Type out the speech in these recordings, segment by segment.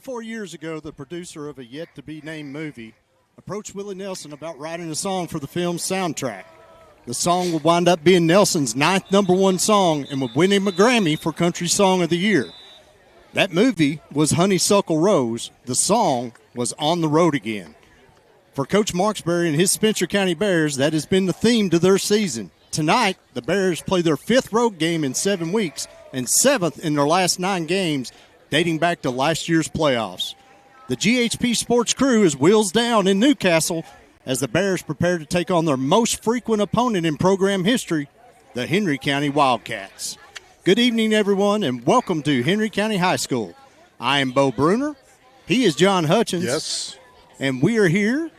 24 years ago, the producer of a yet-to-be-named movie approached Willie Nelson about writing a song for the film's soundtrack. The song would wind up being Nelson's 9th #1 song and would win him a Grammy for Country Song of the Year. That movie was Honeysuckle Rose. The song was On the Road Again. For Coach Marksberry and his Spencer County Bears, that has been the theme to their season. Tonight, the Bears play their 5th road game in 7 weeks and 7th in their last 9 games, dating back to last year's playoffs. The GHP-SPORTS crew is wheels down in Newcastle as the Bears prepare to take on their most frequent opponent in program history, the Henry County Wildcats. Good evening, everyone, and welcome to Henry County High School. I am Bo Bruner. He is John Hutchins. Yes. And we are here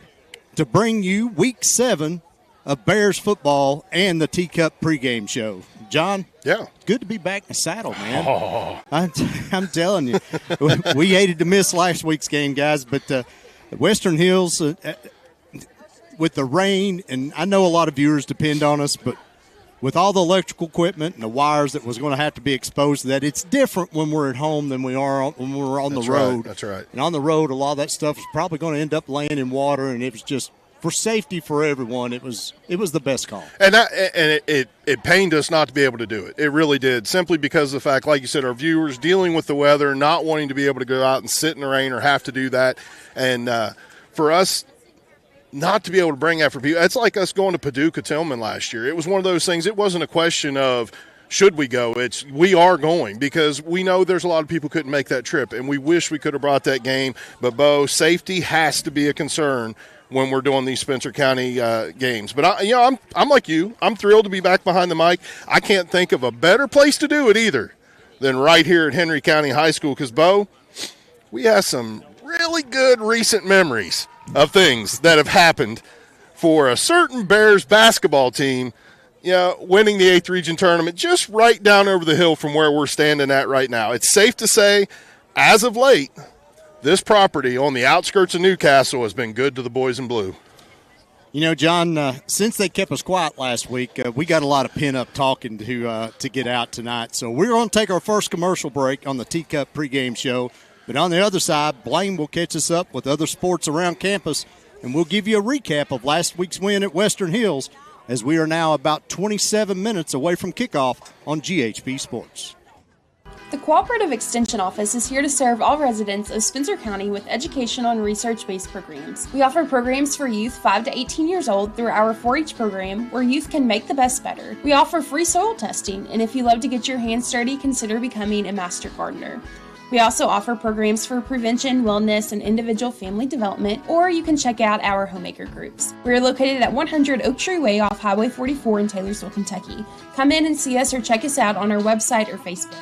to bring you Week 7 of Bears football and the Teacup pregame show. John? Yeah. Good to be back in the saddle, man. Oh. I'm telling you. We hated to miss last week's game, guys, but Western Hills, with the rain, and I know a lot of viewers depend on us, but with all the electrical equipment and the wires that was going to have to be exposed to that, it's different when we're at home than we are when we're on the road. Right. That's right. And on the road, a lot of that stuff is probably going to end up laying in water, and it was just, for safety for everyone, it was the best call. And it pained us not to be able to do it. It really did, simply because of the fact, like you said, our viewers dealing with the weather, not wanting to be able to go out and sit in the rain or have to do that. And for us not to be able to bring that for people, it's like us going to Paducah-Tillman last year. It was one of those things. It wasn't a question of should we go. It's we are going, because we know there's a lot of people who couldn't make that trip, and we wish we could have brought that game. But, Bo, safety has to be a concern when we're doing these Spencer County games. But, I'm like you. I'm thrilled to be back behind the mic. I can't think of a better place to do it either than right here at Henry County High School, because, Bo, we have some really good recent memories of things that have happened for a certain Bears basketball team, winning the 8th region tournament just right down over the hill from where we're standing at right now. It's safe to say, as of late, this property on the outskirts of Newcastle has been good to the boys in blue. You know, John, since they kept us quiet last week, we got a lot of pin-up talking to get out tonight. So we're going to take our first commercial break on the Teacup pregame show. But on the other side, Blaine will catch us up with other sports around campus, and we'll give you a recap of last week's win at Western Hills, as we are now about 27 minutes away from kickoff on GHP Sports. The Cooperative Extension Office is here to serve all residents of Spencer County with educational and research-based programs. We offer programs for youth 5 to 18 years old through our 4-H program, where youth can make the best better. We offer free soil testing, and if you love to get your hands dirty, consider becoming a master gardener. We also offer programs for prevention, wellness, and individual family development, or you can check out our homemaker groups. We are located at 100 Oak Tree Way off Highway 44 in Taylorsville, Kentucky. Come in and see us or check us out on our website or Facebook.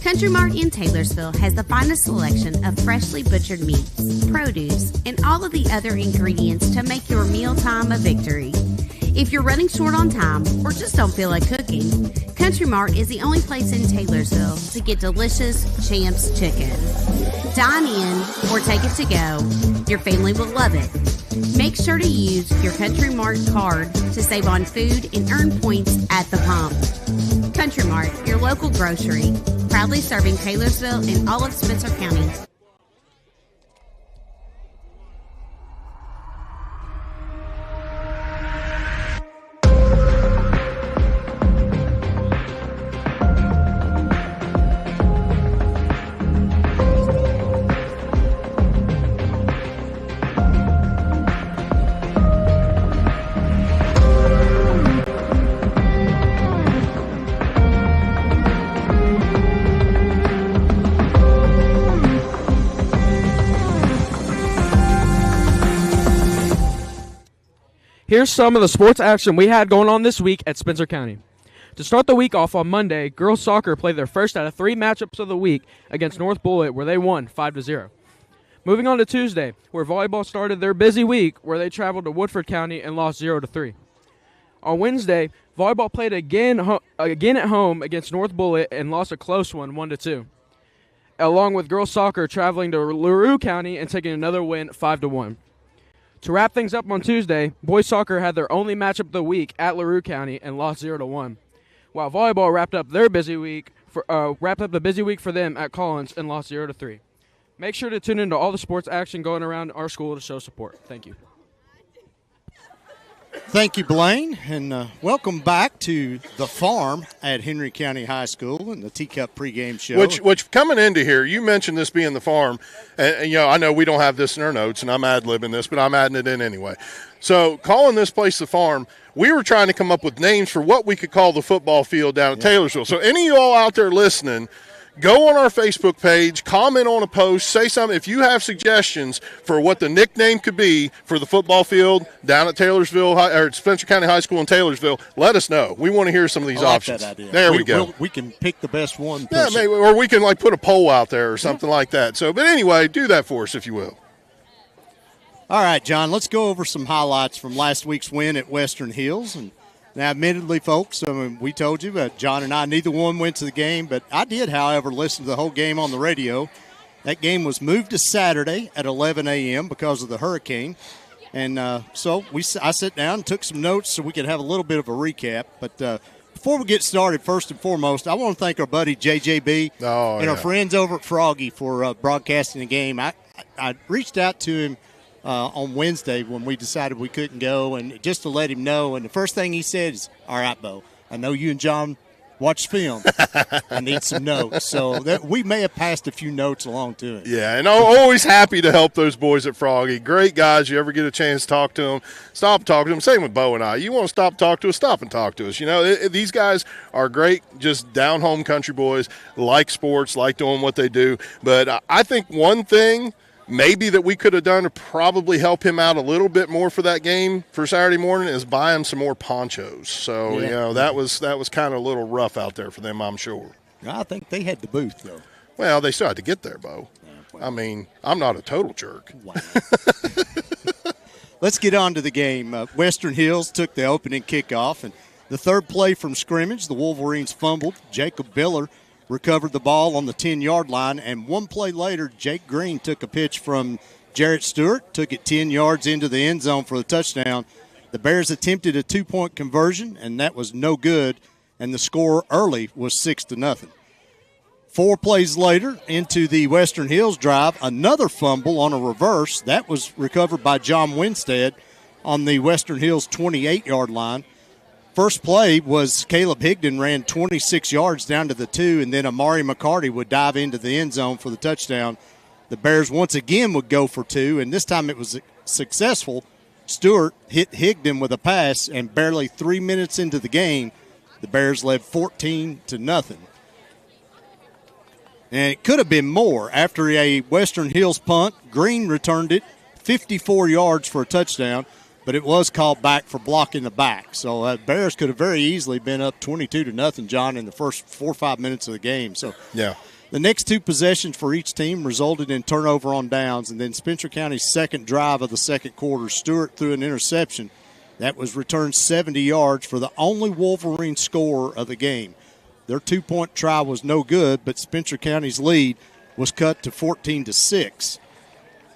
Country Mart in Taylorsville has the finest selection of freshly butchered meats, produce, and all of the other ingredients to make your mealtime a victory. If you're running short on time or just don't feel like cooking, Country Mart is the only place in Taylorsville to get delicious Champs chicken. Dine in or take it to go. Your family will love it. Make sure to use your Country Mart card to save on food and earn points at the pump. Country Mart, your local grocery, proudly serving Taylorsville and all of Spencer County. Here's some of the sports action we had going on this week at Spencer County. To start the week off on Monday, girls soccer played their first out of 3 matchups of the week against North Bullitt, where they won 5-0. Moving on to Tuesday, where volleyball started their busy week, where they traveled to Woodford County and lost 0-3. On Wednesday, volleyball played again at home against North Bullitt and lost a close one, 1-2. Along with girls soccer traveling to LaRue County and taking another win, 5-1. To wrap things up on Tuesday, boys soccer had their only matchup of the week at LaRue County and lost 0-1. While volleyball wrapped up their busy week wrapped up a busy week for them at Collins and lost 0-3. Make sure to tune into all the sports action going around our school to show support. Thank you. Thank you, Blaine, and welcome back to the farm at Henry County High School and the Teacup pregame show. Which coming into here, you mentioned this being the farm, and I know we don't have this in our notes, and I'm ad-libbing this, but I'm adding it in anyway. So calling this place the farm, we were trying to come up with names for what we could call the football field down at Taylorsville. So any of you all out there listening, go on our Facebook page, comment on a post, say something. If you have suggestions for what the nickname could be for the football field down at Taylorsville or at Spencer County High School in Taylorsville, let us know. We want to hear some of these options. That idea. There we go. We can pick the best one. Yeah, maybe, or we can put a poll out there or something like that. So, but anyway, do that for us if you will. All right, John, let's go over some highlights from last week's win at Western Hills. And now, admittedly, folks, we told you, John and I, neither one went to the game, but I did, however, listen to the whole game on the radio. That game was moved to Saturday at 11 a.m. because of the hurricane. And so I sat down and took some notes so we could have a little bit of a recap. But before we get started, first and foremost, I want to thank our buddy JJB and our friends over at Froggy for broadcasting the game. I reached out to him on Wednesday when we decided we couldn't go, and just to let him know. And the first thing he said is, "All right, Bo, I know you and John watch film. I need some notes." So that we may have passed a few notes along to him. Yeah, and I'm always happy to help those boys at Froggy. Great guys. You ever get a chance to talk to them, stop talking to them. Same with Bo and I. You want to stop talk to us, stop and talk to us. These guys are great, just down-home country boys, like sports, like doing what they do. But I think one thing maybe that we could have done to probably help him out a little bit more for that game for Saturday morning is buy him some more ponchos. So, that was kind of a little rough out there for them, I'm sure. I think they had the booth, though. Well, they still had to get there, Bo. I mean, I'm not a total jerk. Wow. Let's get on to the game. Western Hills took the opening kickoff, and the third play from scrimmage, the Wolverines fumbled. Jacob Biller recovered the ball on the 10-yard line, and one play later, Jake Green took a pitch from Jarrett Stewart, took it 10 yards into the end zone for the touchdown. The Bears attempted a 2-point conversion, and that was no good, and the score early was 6-0. 4 plays later, into the Western Hills drive, another fumble on a reverse. That was recovered by John Winstead on the Western Hills 28-yard line. First play was Caleb Higdon ran 26 yards down to the 2, and then Amari McCarty would dive into the end zone for the touchdown. The Bears once again would go for 2, and this time it was successful. Stewart hit Higdon with a pass, and barely 3 minutes into the game, the Bears led 14-0. And it could have been more. After a Western Hills punt, Green returned it 54 yards for a touchdown, but it was called back for blocking the back. So Bears could have very easily been up 22-0, John, in the first 4 or 5 minutes of the game. So yeah, the next 2 possessions for each team resulted in turnover on downs, and then Spencer County's second drive of the second quarter, Stewart threw an interception that was returned 70 yards for the only Wolverine score of the game. Their 2-point try was no good, but Spencer County's lead was cut to 14-6.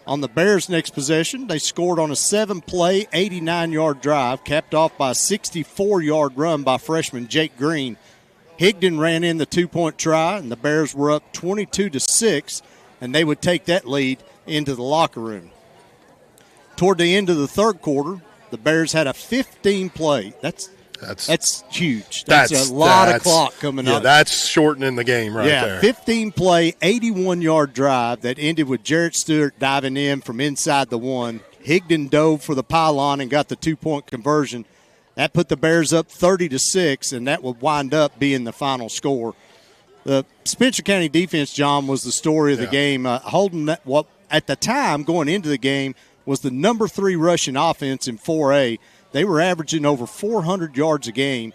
On the Bears' next possession, they scored on a 7-play, 89-yard drive, capped off by a 64-yard run by freshman Jake Green. Higdon ran in the 2-point try, and the Bears were up 22-6, and they would take that lead into the locker room. Toward the end of the third quarter, the Bears had a 15-play. That's huge. That's a lot of clock coming up. Yeah, that's shortening the game right there. 15-play, 81-yard drive that ended with Jarrett Stewart diving in from inside the 1. Higdon dove for the pylon and got the 2-point conversion. That put the Bears up 30-6, and that would wind up being the final score. The Spencer County defense, John, was the story of the game. Holding that, what at the time going into the game was the number 3 rushing offense in 4A. They were averaging over 400 yards a game,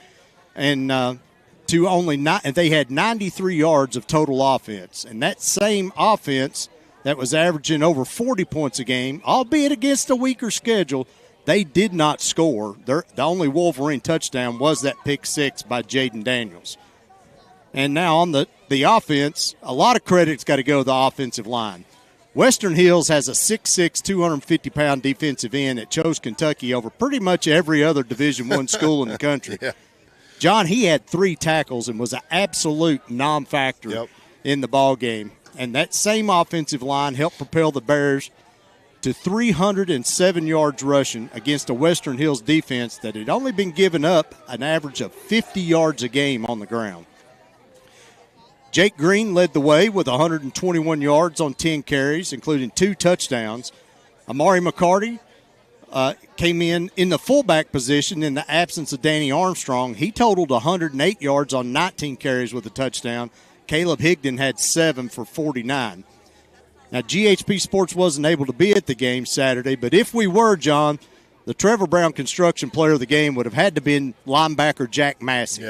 and they had 93 yards of total offense. And that same offense that was averaging over 40 points a game, albeit against a weaker schedule, they did not score. The only Wolverine touchdown was that pick 6 by Jaden Daniels. And now on the offense, a lot of credit's got to go to the offensive line. Western Hills has a 6'6", 250-pound defensive end that chose Kentucky over pretty much every other Division I school in the country. Yeah. John, he had 3 tackles and was an absolute non-factor in the ball game. And that same offensive line helped propel the Bears to 307 yards rushing against a Western Hills defense that had only been giving up an average of 50 yards a game on the ground. Jake Green led the way with 121 yards on 10 carries, including 2 touchdowns. Amari McCarty came in the fullback position in the absence of Danny Armstrong. He totaled 108 yards on 19 carries with a touchdown. Caleb Higdon had 7 for 49. Now, GHP Sports wasn't able to be at the game Saturday, but if we were, John, the Trevor Brown Construction Player of the Game would have had to been linebacker Jack Massey.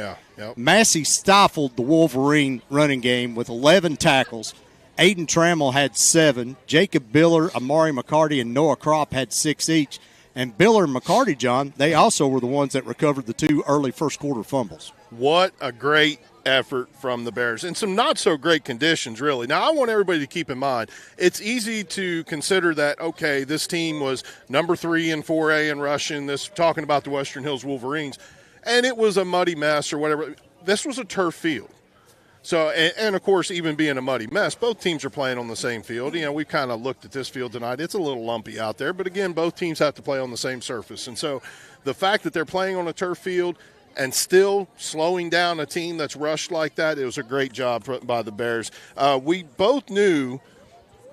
Massey stifled the Wolverine running game with 11 tackles. Aiden Trammell had 7. Jacob Biller, Amari McCarty, and Noah Kropp had 6 each. And Biller and McCarty, John, they also were the ones that recovered the 2 early first-quarter fumbles. What a great effort from the Bears in some not-so-great conditions, really. Now, I want everybody to keep in mind, it's easy to consider that, okay, this team was number 3 in 4A in rushing, talking about the Western Hills Wolverines, and it was a muddy mess or whatever. This was a turf field. So, and of course, even being a muddy mess, both teams are playing on the same field. You know, we kind of looked at this field tonight. It's a little lumpy out there, but again, both teams have to play on the same surface. And so the fact that they're playing on a turf field and still slowing down a team that's rushed like that, it was a great job by the Bears. We both knew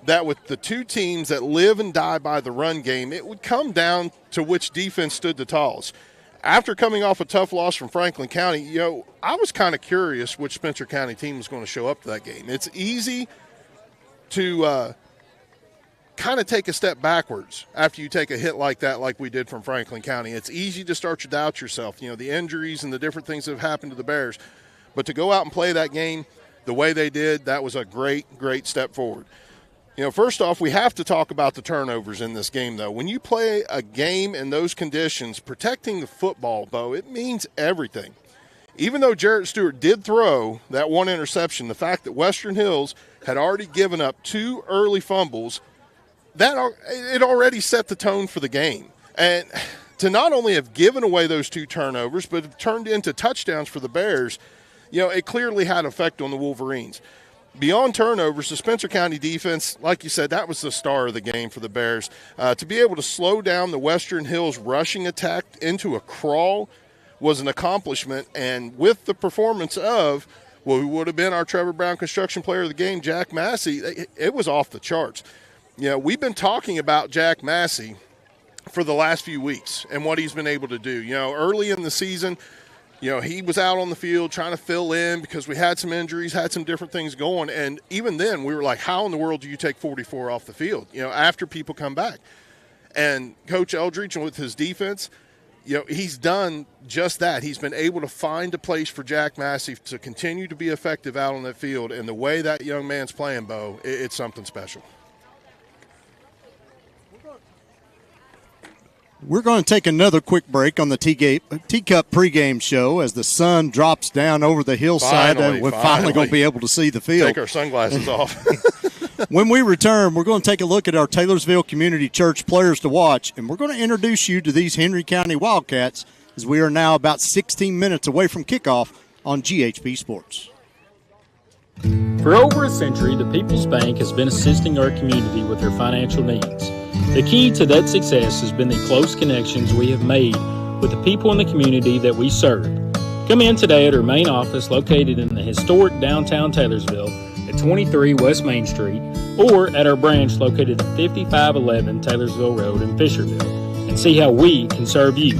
that with the 2 teams that live and die by the run game, it would come down to which defense stood the tallest. After coming off a tough loss from Franklin County, you know, I was kind of curious which Spencer County team was going to show up to that game. It's easy to kind of take a step backwards after you take a hit like that, like we did from Franklin County. It's easy to start to doubt yourself, you know, the injuries and the different things that have happened to the Bears. But to go out and play that game the way they did, that was a great, great step forward. You know, first off, we have to talk about the turnovers in this game, though. When you play a game in those conditions, protecting the football, Bo, it means everything. Even though Jarrett Stewart did throw that 1 interception, the fact that Western Hills had already given up 2 early fumbles, it already set the tone for the game. And to not only have given away those 2 turnovers, but have turned into touchdowns for the Bears, you know, it clearly had effect on the Wolverines. Beyond turnovers, the Spencer County defense, like you said, that was the star of the game for the Bears. To be able to slow down the Western Hills rushing attack into a crawl was an accomplishment. And with the performance of, well, who would have been our Trevor Brown Construction Player of the Game, Jack Massey, it was off the charts. You know, we've been talking about Jack Massey for the last few weeks and what he's been able to do. You know, early in the season, you know, he was out on the field trying to fill in because we had some injuries, had some different things going. And even then, we were like, how in the world do you take 44 off the field, you know, after people come back? And Coach Eldridge, with his defense, you know, he's done just that. He's been able to find a place for Jack Massey to continue to be effective out on that field. And the way that young man's playing, Bo, it's something special. We're going to take another quick break on the Teacup pregame show as the sun drops down over the hillside. We're finally going to be able to see the field. Take our sunglasses off. When we return, we're going to take a look at our Taylorsville Community Church players to watch, and we're going to introduce you to these Henry County Wildcats as we are now about 16 minutes away from kickoff on GHP Sports. For over a century, the People's Bank has been assisting our community with their financial needs. The key to that success has been the close connections we have made with the people in the community that we serve. Come in today at our main office located in the historic downtown Taylorsville at 23 West Main Street or at our branch located at 5511 Taylorsville Road in Fisherville and see how we can serve you.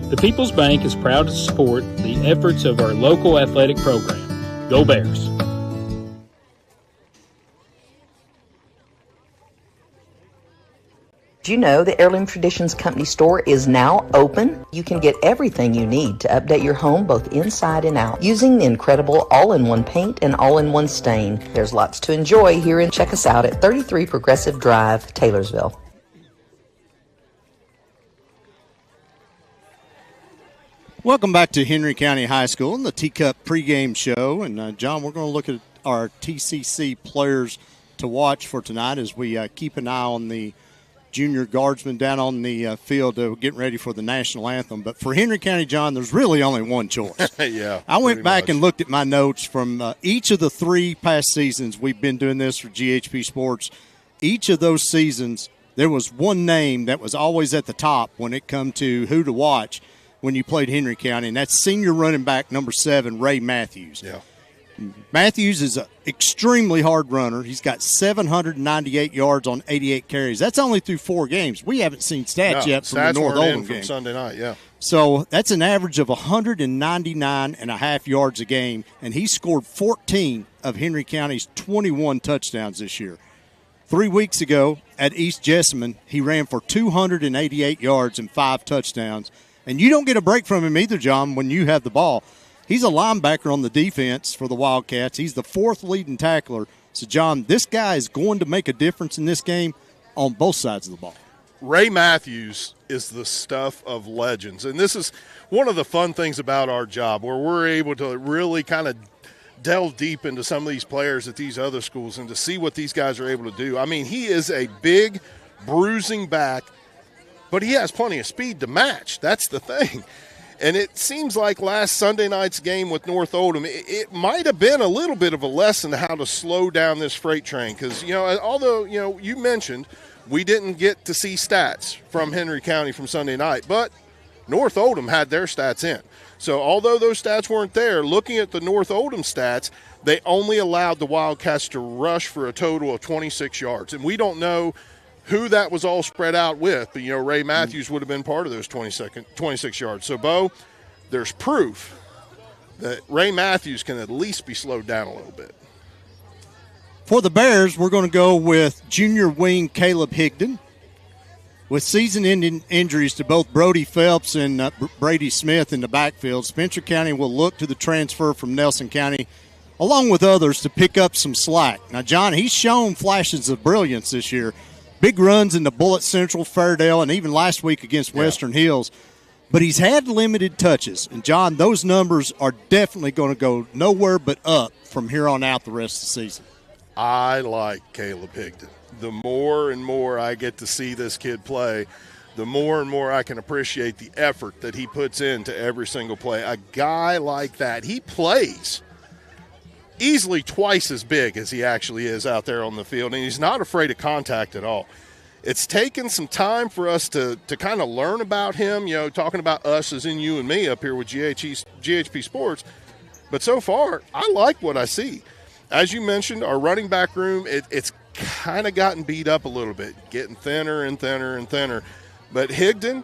The People's Bank is proud to support the efforts of our local athletic program. Go Bears! Do you know the Heirloom Traditions Company store is now open? You can get everything you need to update your home both inside and out using the incredible all-in-one paint and all-in-one stain. There's lots to enjoy here, and check us out at 33 Progressive Drive, Taylorsville. Welcome back to Henry County High School and the Teacup pregame show. And, John, we're going to look at our TCC players to watch for tonight as we keep an eye on the junior guardsmen down on the field getting ready for the national anthem. But for Henry County, John, there's really only one choice. Yeah, I went back and looked at my notes from each of the 3 past seasons we've been doing this for GHP Sports. Each of those seasons, there was one name that was always at the top when it come to who to watch when you played Henry County, and that's senior running back number 7, Ray Matthews. Yeah. Matthews is an extremely hard runner. He's got 798 yards on 88 carries. That's only through 4 games. We haven't seen stats yet from the North Oldham game. From Sunday night, yeah. So that's an average of 199.5 yards a game, and he scored 14 of Henry County's 21 touchdowns this year. 3 weeks ago at East Jessamine, he ran for 288 yards and 5 touchdowns. And you don't get a break from him either, John, when you have the ball. He's a linebacker on the defense for the Wildcats. He's the 4th leading tackler. So, John, this guy is going to make a difference in this game on both sides of the ball. Ray Matthews is the stuff of legends. And this is one of the fun things about our job, where we're able to really kind of delve deep into some of these players at these other schools and to see what these guys are able to do. I mean, he is a big, bruising back, but he has plenty of speed to match. That's the thing. And it seems like last Sunday night's game with North Oldham, it might have been a little bit of a lesson how to slow down this freight train. Because, although, you mentioned we didn't get to see stats from Henry County from Sunday night, but North Oldham had their stats in. So although those stats weren't there, looking at the North Oldham stats, they only allowed the Wildcats to rush for a total of 26 yards. And we don't know who that was all spread out with, but, Ray Matthews would have been part of those 26 yards. So, Bo, there's proof that Ray Matthews can at least be slowed down a little bit. For the Bears, we're going to go with junior wing Caleb Higdon. With season-ending injuries to both Brody Phelps and Brady Smith in the backfield, Spencer County will look to the transfer from Nelson County, along with others, to pick up some slack. Now, John, he's shown flashes of brilliance this year. Big runs in the Bullitt Central, Fairdale, and even last week against Western Hills. But he's had limited touches. And, John, those numbers are definitely going to go nowhere but up from here on out the rest of the season. I like Caleb Higdon. The more and more I get to see this kid play, the more and more I can appreciate the effort that he puts into every single play. A guy like that, he plays easily twice as big as he actually is out there on the field, and he's not afraid of contact at all. It's taken some time for us to kind of learn about him, talking about us as in you and me up here with GHP Sports. But so far, I like what I see. As you mentioned, our running back room, it's kind of gotten beat up a little bit, getting thinner and thinner and thinner. But Higdon,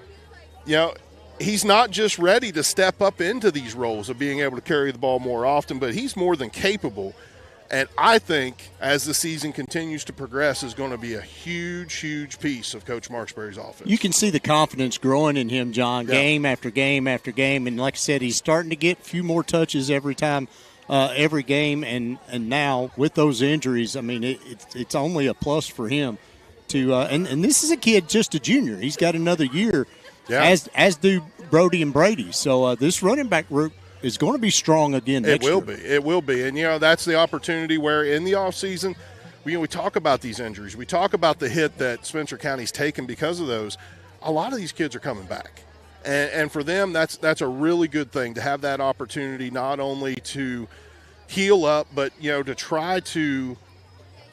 he's not just ready to step up into these roles of being able to carry the ball more often, but he's more than capable. And I think as the season continues to progress is going to be a huge, huge piece of Coach Marksberry's offense. You can see the confidence growing in him, John, game after game after game. And like I said, he's starting to get a few more touches every time, every game. And now with those injuries, I mean, it's only a plus for him. And this is a kid, just a junior. He's got another year, as do Brody and Brady. So this running back group is going to be strong again next year. It will be. And, that's the opportunity where in the offseason, we talk about these injuries. We talk about the hit that Spencer County's taken because of those. A lot of these kids are coming back. And for them, that's a really good thing to have that opportunity not only to heal up, but, to try to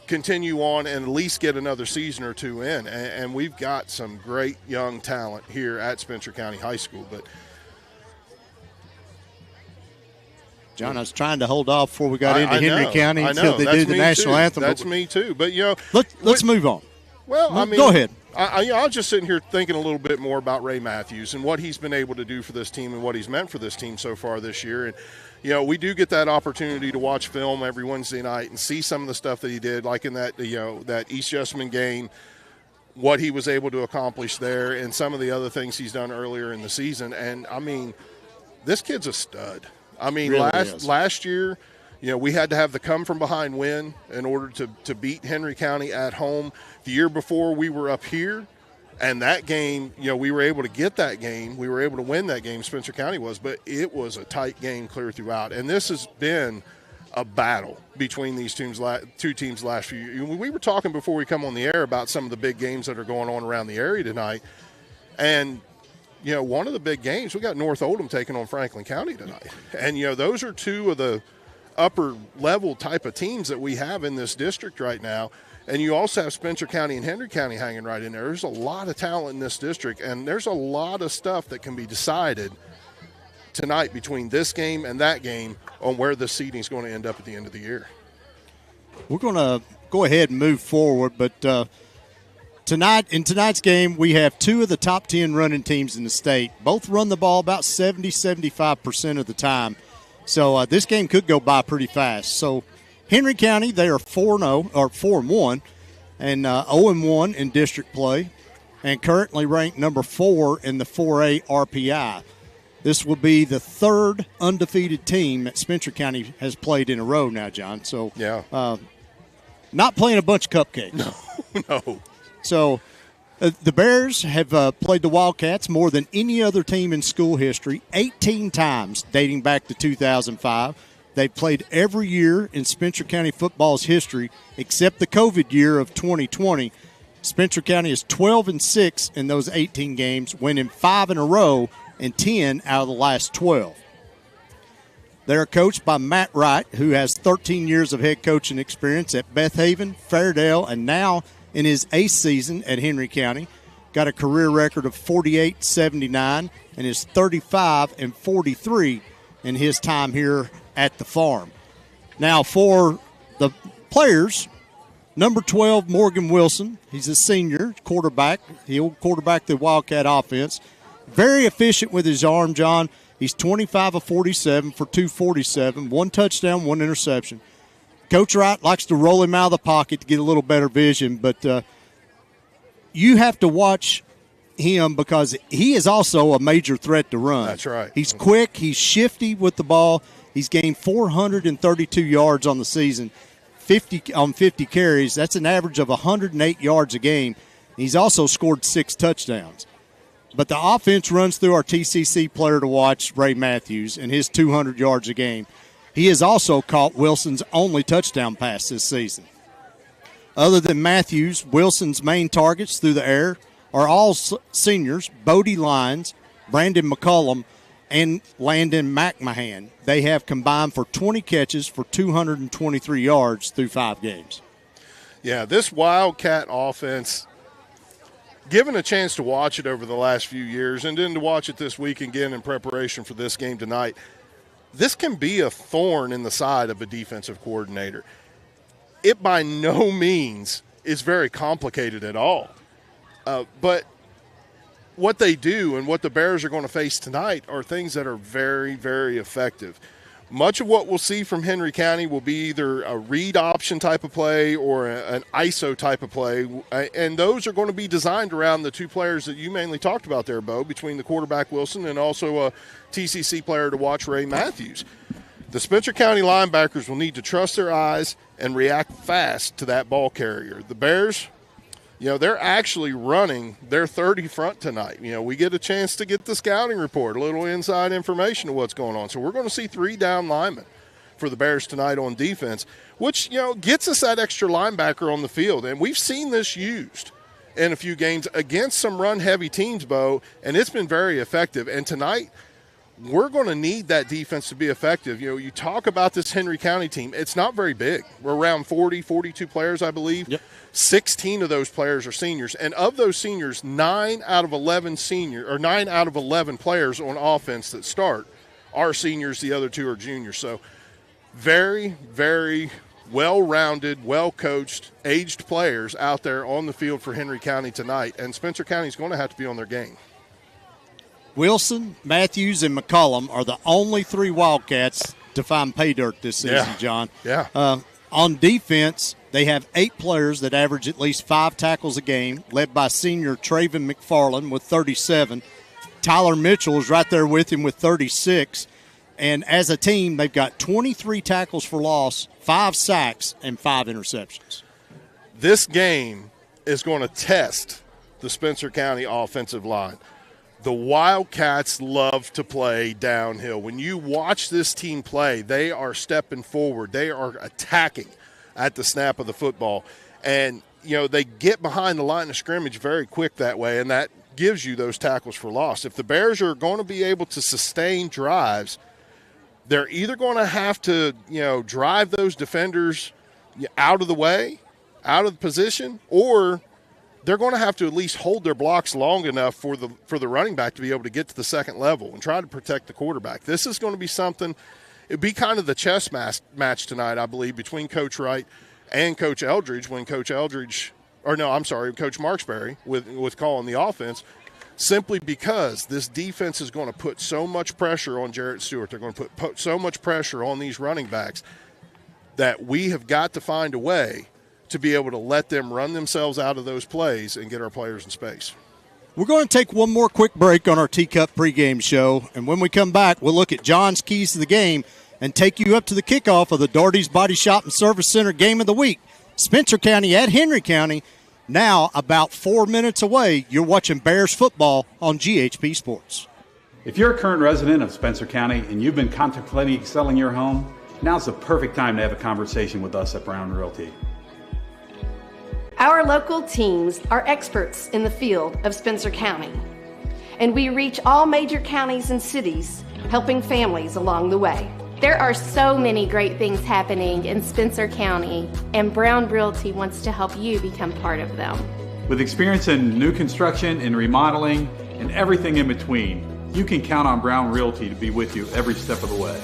continue on and at least get another season or two in. And we've got some great young talent here at Spencer County High School. But John, I was trying to hold off before we got into Henry County until they do the national anthem. That's me too. But let's move on. Well, go ahead. I was just sitting here thinking a little bit more about Ray Matthews and what he's been able to do for this team and what he's meant for this team so far this year. And we do get that opportunity to watch film every Wednesday night and see some of the stuff that he did, like in that that East Jessamine game, what he was able to accomplish there, and some of the other things he's done earlier in the season. And I mean, this kid's a stud. I mean, really last year, we had to have the come-from-behind win in order to beat Henry County at home. The year before, we were up here, and that game, we were able to get that game. We were able to win that game, Spencer County was, but it was a tight game clear throughout. And this has been a battle between these two teams last few years. We were talking before we come on the air about some of the big games that are going on around the area tonight. And, one of the big games, we got North Oldham taking on Franklin County tonight. And, those are two of the upper level type of teams that we have in this district right now. And you also have Spencer County and Henry County hanging right in there. There's a lot of talent in this district, and there's a lot of stuff that can be decided tonight between this game and that game on where the seeding is going to end up at the end of the year. We're going to go ahead and move forward, but in tonight's game, we have two of the top 10 running teams in the state. Both run the ball about 70-75% of the time. So this game could go by pretty fast. So Henry County, they are 4-0 or 4-1 and 0-1 in district play, and currently ranked number 4 in the 4A RPI. This will be the third undefeated team that Spencer County has played in a row now, John. So not playing a bunch of cupcakes. No. So the Bears have played the Wildcats more than any other team in school history, 18 times dating back to 2005. They've played every year in Spencer County football's history except the COVID year of 2020. Spencer County is 12-6 in those 18 games, winning 5 in a row and 10 out of the last 12. They're coached by Matt Wright, who has 13 years of head coaching experience at Beth Haven, Fairdale, and now in his 8th season at Henry County. Got a career record of 48-79 and is 35-43 in his time here at the farm. Now for the players, number 12, Morgan Wilson. He's a senior quarterback. He'll quarterback the Wildcat offense. Very efficient with his arm, John. He's 25 of 47 for 247, 1 touchdown, 1 interception. Coach Wright likes to roll him out of the pocket to get a little better vision, but you have to watch him because he is also a major threat to run. That's right. He's quick. He's shifty with the ball. He's gained 432 yards on the season, 50 carries. That's an average of 108 yards a game. He's also scored 6 touchdowns. But the offense runs through our TCC player to watch, Ray Matthews, and his 200 yards a game. He has also caught Wilson's only touchdown pass this season. Other than Matthews, Wilson's main targets through the air are all seniors, Bodie Lyons, Brandon McCullum, and Landon McMahon. They have combined for 20 catches for 223 yards through 5 games. Yeah, this Wildcat offense, given a chance to watch it over the last few years and then to watch it this week again in preparation for this game tonight, this can be a thorn in the side of a defensive coordinator. It by no means is very complicated at all. But what they do and what the Bears are going to face tonight are things that are very, very effective. Much of what we'll see from Henry County will be either a read option type of play or an ISO type of play, and those are going to be designed around the 2 players that you mainly talked about there, Bo, between the quarterback Wilson and also a TCC player to watch, Ray Matthews. The Spencer County linebackers will need to trust their eyes and react fast to that ball carrier. The Bears, they're actually running their 30 front tonight. We get a chance to get the scouting report, a little inside information of what's going on. So we're going to see 3 down linemen for the Bears tonight on defense, which, gets us that extra linebacker on the field. And we've seen this used in a few games against some run-heavy teams, Bo, and it's been very effective. And tonight, we're going to need that defense to be effective. You talk about this Henry County team. It's not very big. We're around 40, 42 players, I believe. Yep. 16 of those players are seniors. And of those seniors, 9 out of 11 players on offense that start are seniors. The other 2 are juniors. So very, very well-rounded, well-coached, aged players out there on the field for Henry County tonight. And Spencer County is going to have to be on their game. Wilson, Matthews, and McCollum are the only 3 Wildcats to find pay dirt this season, John. Yeah. On defense, they have 8 players that average at least 5 tackles a game, led by senior Traven McFarland with 37. Tyler Mitchell is right there with him with 36. And as a team, they've got 23 tackles for loss, 5 sacks, and 5 interceptions. This game is going to test the Spencer County offensive line. The Wildcats love to play downhill. When you watch this team play, they are stepping forward. They are attacking at the snap of the football. And, they get behind the line of scrimmage very quick that way, and that gives you those tackles for loss. If the Bears are going to be able to sustain drives, they're either going to have to, drive those defenders out of the way, out of the position, or they're going to have to at least hold their blocks long enough for the running back to be able to get to the second level and try to protect the quarterback. This is going to be something. It'd be kind of the chess match tonight, I believe, between Coach Wright and Coach Eldridge when Coach Marksberry with calling the offense, simply because this defense is going to put so much pressure on Jarrett Stewart. They're going to put so much pressure on these running backs that we have got to find a way to be able to let them run themselves out of those plays and get our players in space. We're going to take one more quick break on our Teacup pregame show, and when we come back, we'll look at John's keys to the game and take you up to the kickoff of the Doherty's Body Shop and Service Center Game of the Week. Spencer County at Henry County, now about 4 minutes away. You're watching Bears football on GHP Sports. If you're a current resident of Spencer County and you've been contemplating selling your home, now's the perfect time to have a conversation with us at Brown Realty. Our local teams are experts in the field of Spencer County, and we reach all major counties and cities, helping families along the way. There are so many great things happening in Spencer County, and Brown Realty wants to help you become part of them. With experience in new construction and remodeling and everything in between, you can count on Brown Realty to be with you every step of the way.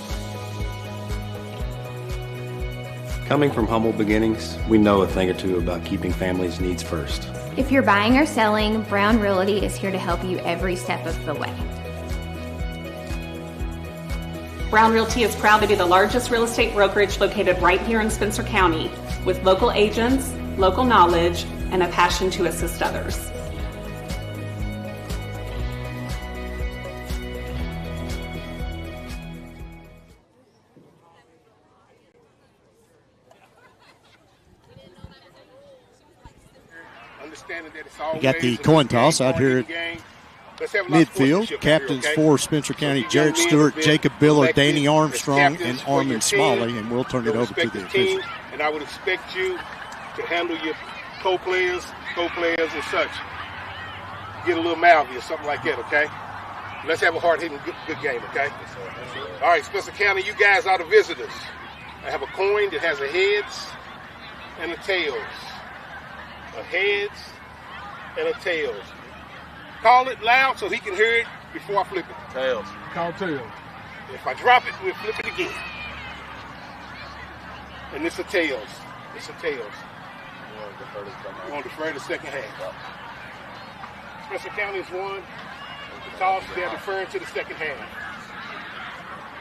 Coming from humble beginnings, we know a thing or two about keeping families' needs first. If you're buying or selling, Brown Realty is here to help you every step of the way. Brown Realty is proud to be the largest real estate brokerage located right here in Spencer County, with local agents, local knowledge, and a passion to assist others. You got the coin toss out here at midfield. Captains for Spencer County, Jared Stewart, Jacob Biller, Danny Armstrong, and Armin Smalley, and we'll turn it over to the officials. And I would expect you to handle your co-players and such. Get a little mouthy or something like that, okay? Let's have a hard-hitting good game, okay? All right, Spencer County, you guys are the visitors. I have a coin that has a heads and a tails. A heads and a tails. Call it loud so he can hear it before I flip it. Tails. Call tails. If I drop it, we'll flip it again. And it's a tails. It's a tails. You want to defer to the second half. Spencer County is one. The toss, they're deferring to the second half.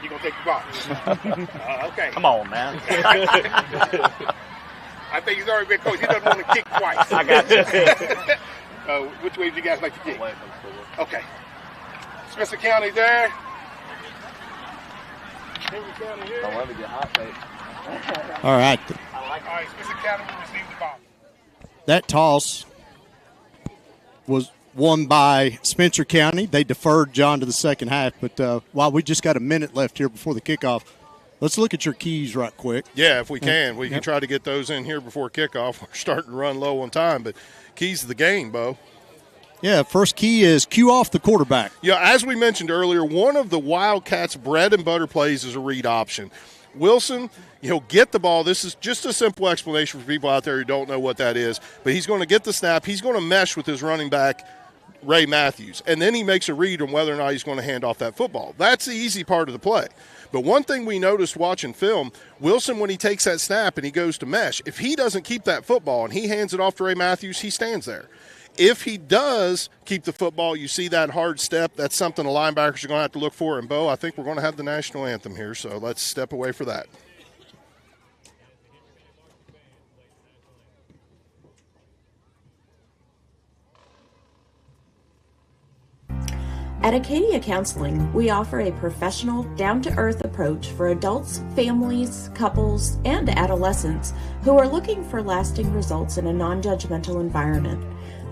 You're going to take the ball. Okay. Come on, man. I think he's already been coached. He doesn't want to kick twice. I got you. Which way do you guys like to kick? Okay. Spencer County there. Henry County here. Don't let me get hot, mate. All right. All right, Spencer County will receive the ball. That toss was won by Spencer County. They deferred John to the second half, but while we just got a minute left here before the kickoff, let's look at your keys right quick. Yeah, if we can. We can try to get those in here before kickoff. We're starting to run low on time, but keys to the game, Bo. Yeah, first key is cue off the quarterback. Yeah, as we mentioned earlier, one of the Wildcats' bread and butter plays is a read option. Wilson, he'll get the ball. This is just a simple explanation for people out there who don't know what that is, but he's going to get the snap. He's going to mesh with his running back, Ray Matthews, and then he makes a read on whether or not he's going to hand off that football. That's the easy part of the play. But one thing we noticed watching film, Wilson, when he takes that snap and he goes to mesh, if he doesn't keep that football and he hands it off to Ray Matthews, he stands there. If he does keep the football, you see that hard step. That's something the linebackers are going to have to look for. And, Bo, I think we're going to have the national anthem here, so let's step away for that. At Acadia Counseling, we offer a professional, down-to-earth approach for adults, families, couples, and adolescents who are looking for lasting results in a non-judgmental environment.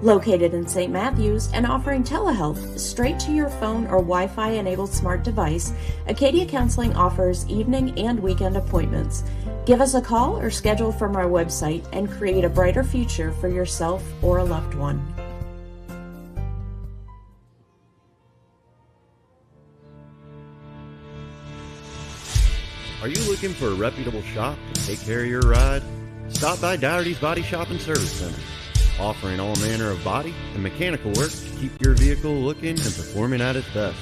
Located in St. Matthews and offering telehealth straight to your phone or Wi-Fi enabled smart device, Acadia Counseling offers evening and weekend appointments. Give us a call or schedule from our website and create a brighter future for yourself or a loved one. Are you looking for a reputable shop to take care of your ride? Stop by Dougherty's Body Shop and Service Center, offering all manner of body and mechanical work to keep your vehicle looking and performing at its best.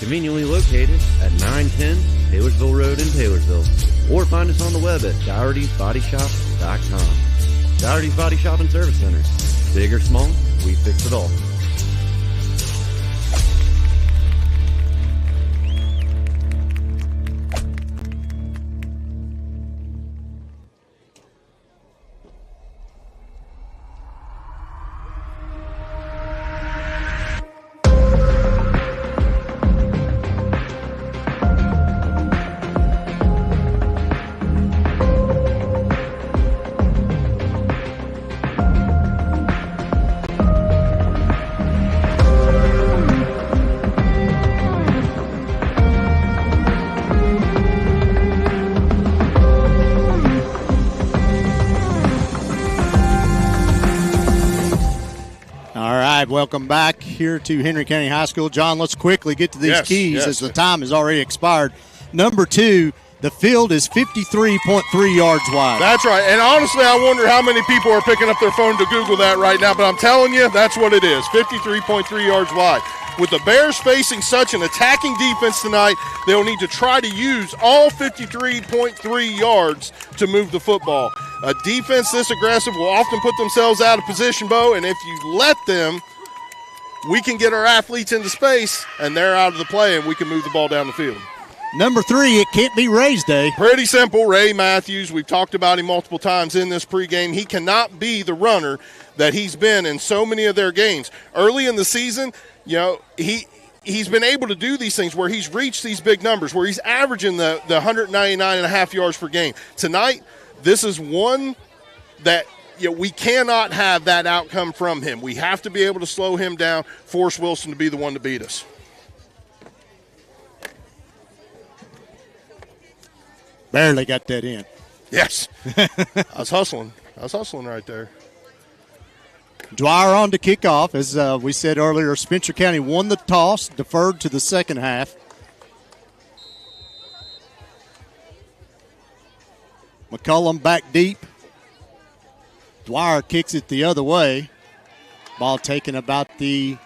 Conveniently located at 910 Taylorsville Road in Taylorsville, or find us on the web at Dougherty'sBodyShop.com. Dougherty's Body Shop and Service Center. Big or small, we fix it all. Welcome back here to Henry County High School. John, let's quickly get to these keys as the time has already expired. Number 2, the field is 53.3 yards wide. That's right. And honestly, I wonder how many people are picking up their phone to Google that right now. But I'm telling you, that's what it is, 53.3 yards wide. With the Bears facing such an attacking defense tonight, they'll need to try to use all 53.3 yards to move the football. A defense this aggressive will often put themselves out of position, Bo, and if you let them, we can get our athletes into space, and they're out of the play, and we can move the ball down the field. Number 3, it can't be Ray's day. Pretty simple. Ray Matthews, we've talked about him multiple times in this pregame. He cannot be the runner that he's been in so many of their games. Early in the season, you know, he's been able to do these things where he's reached these big numbers, where he's averaging the 199.5 yards per game. Tonight, this is one that we cannot have that outcome from him. We have to be able to slow him down, force Wilson to be the one to beat us. Barely got that in. Yes. I was hustling right there. Dwyer on to kickoff. As we said earlier, Spencer County won the toss, deferred to the second half. McCullum back deep. Dwyer kicks it the other way. Ball taken about the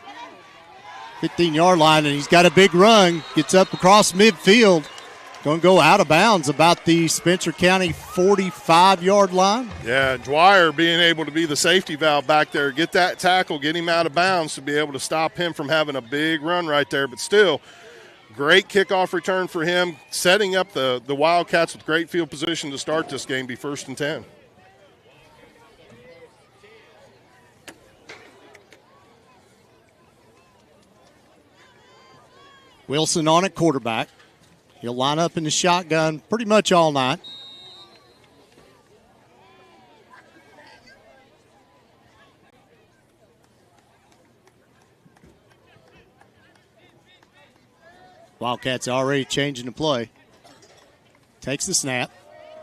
15-yard line, and he's got a big run. Gets up across midfield. Going to go out of bounds about the Spencer County 45-yard line. Yeah, Dwyer being able to be the safety valve back there, get that tackle, get him out of bounds to be able to stop him from having a big run right there. But still, great kickoff return for him, setting up the Wildcats with great field position to start this game, be 1st and 10. Wilson on at quarterback. He'll line up in the shotgun pretty much all night. Wildcats already changing the play. Takes the snap.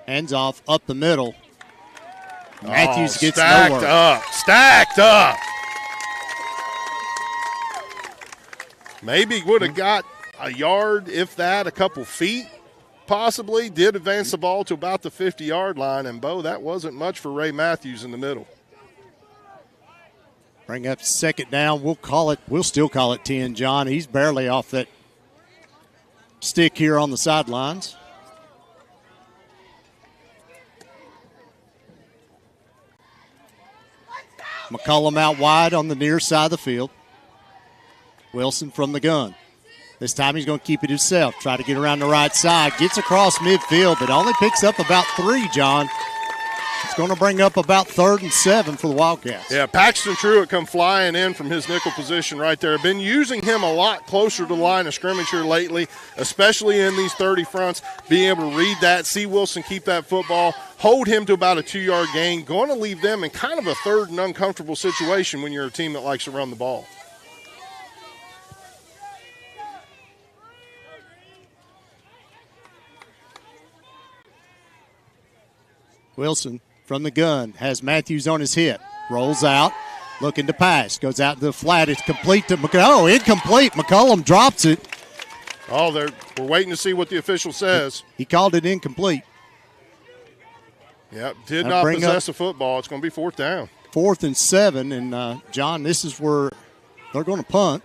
Hands off up the middle. Matthews gets nowhere. Stacked up. Maybe would have got a yard, if that, a couple feet, possibly. Did advance the ball to about the 50-yard line, and, Bo, that wasn't much for Ray Matthews in the middle. Bring up second down. We'll still call it 10, John. He's barely off that stick here on the sidelines. McCullum out wide on the near side of the field. Wilson from the gun. This time he's going to keep it himself. Try to get around the right side. Gets across midfield, but only picks up about 3, John. It's going to bring up about 3rd and 7 for the Wildcats. Yeah, Paxton Truitt come flying in from his nickel position right there. Been using him a lot closer to the line of scrimmage here lately, especially in these 30 fronts, being able to read that, see Wilson keep that football, hold him to about a 2-yard gain, going to leave them in kind of a third and uncomfortable situation when you're a team that likes to run the ball. Wilson from the gun has Matthews on his hip. Rolls out, looking to pass. Goes out to the flat. It's complete to McCullum. Oh, incomplete. McCullum drops it. Oh, we're waiting to see what the official says. He called it incomplete. Yep, did not possess the football. It's going to be 4th down. 4th and 7, and John, this is where they're going to punt.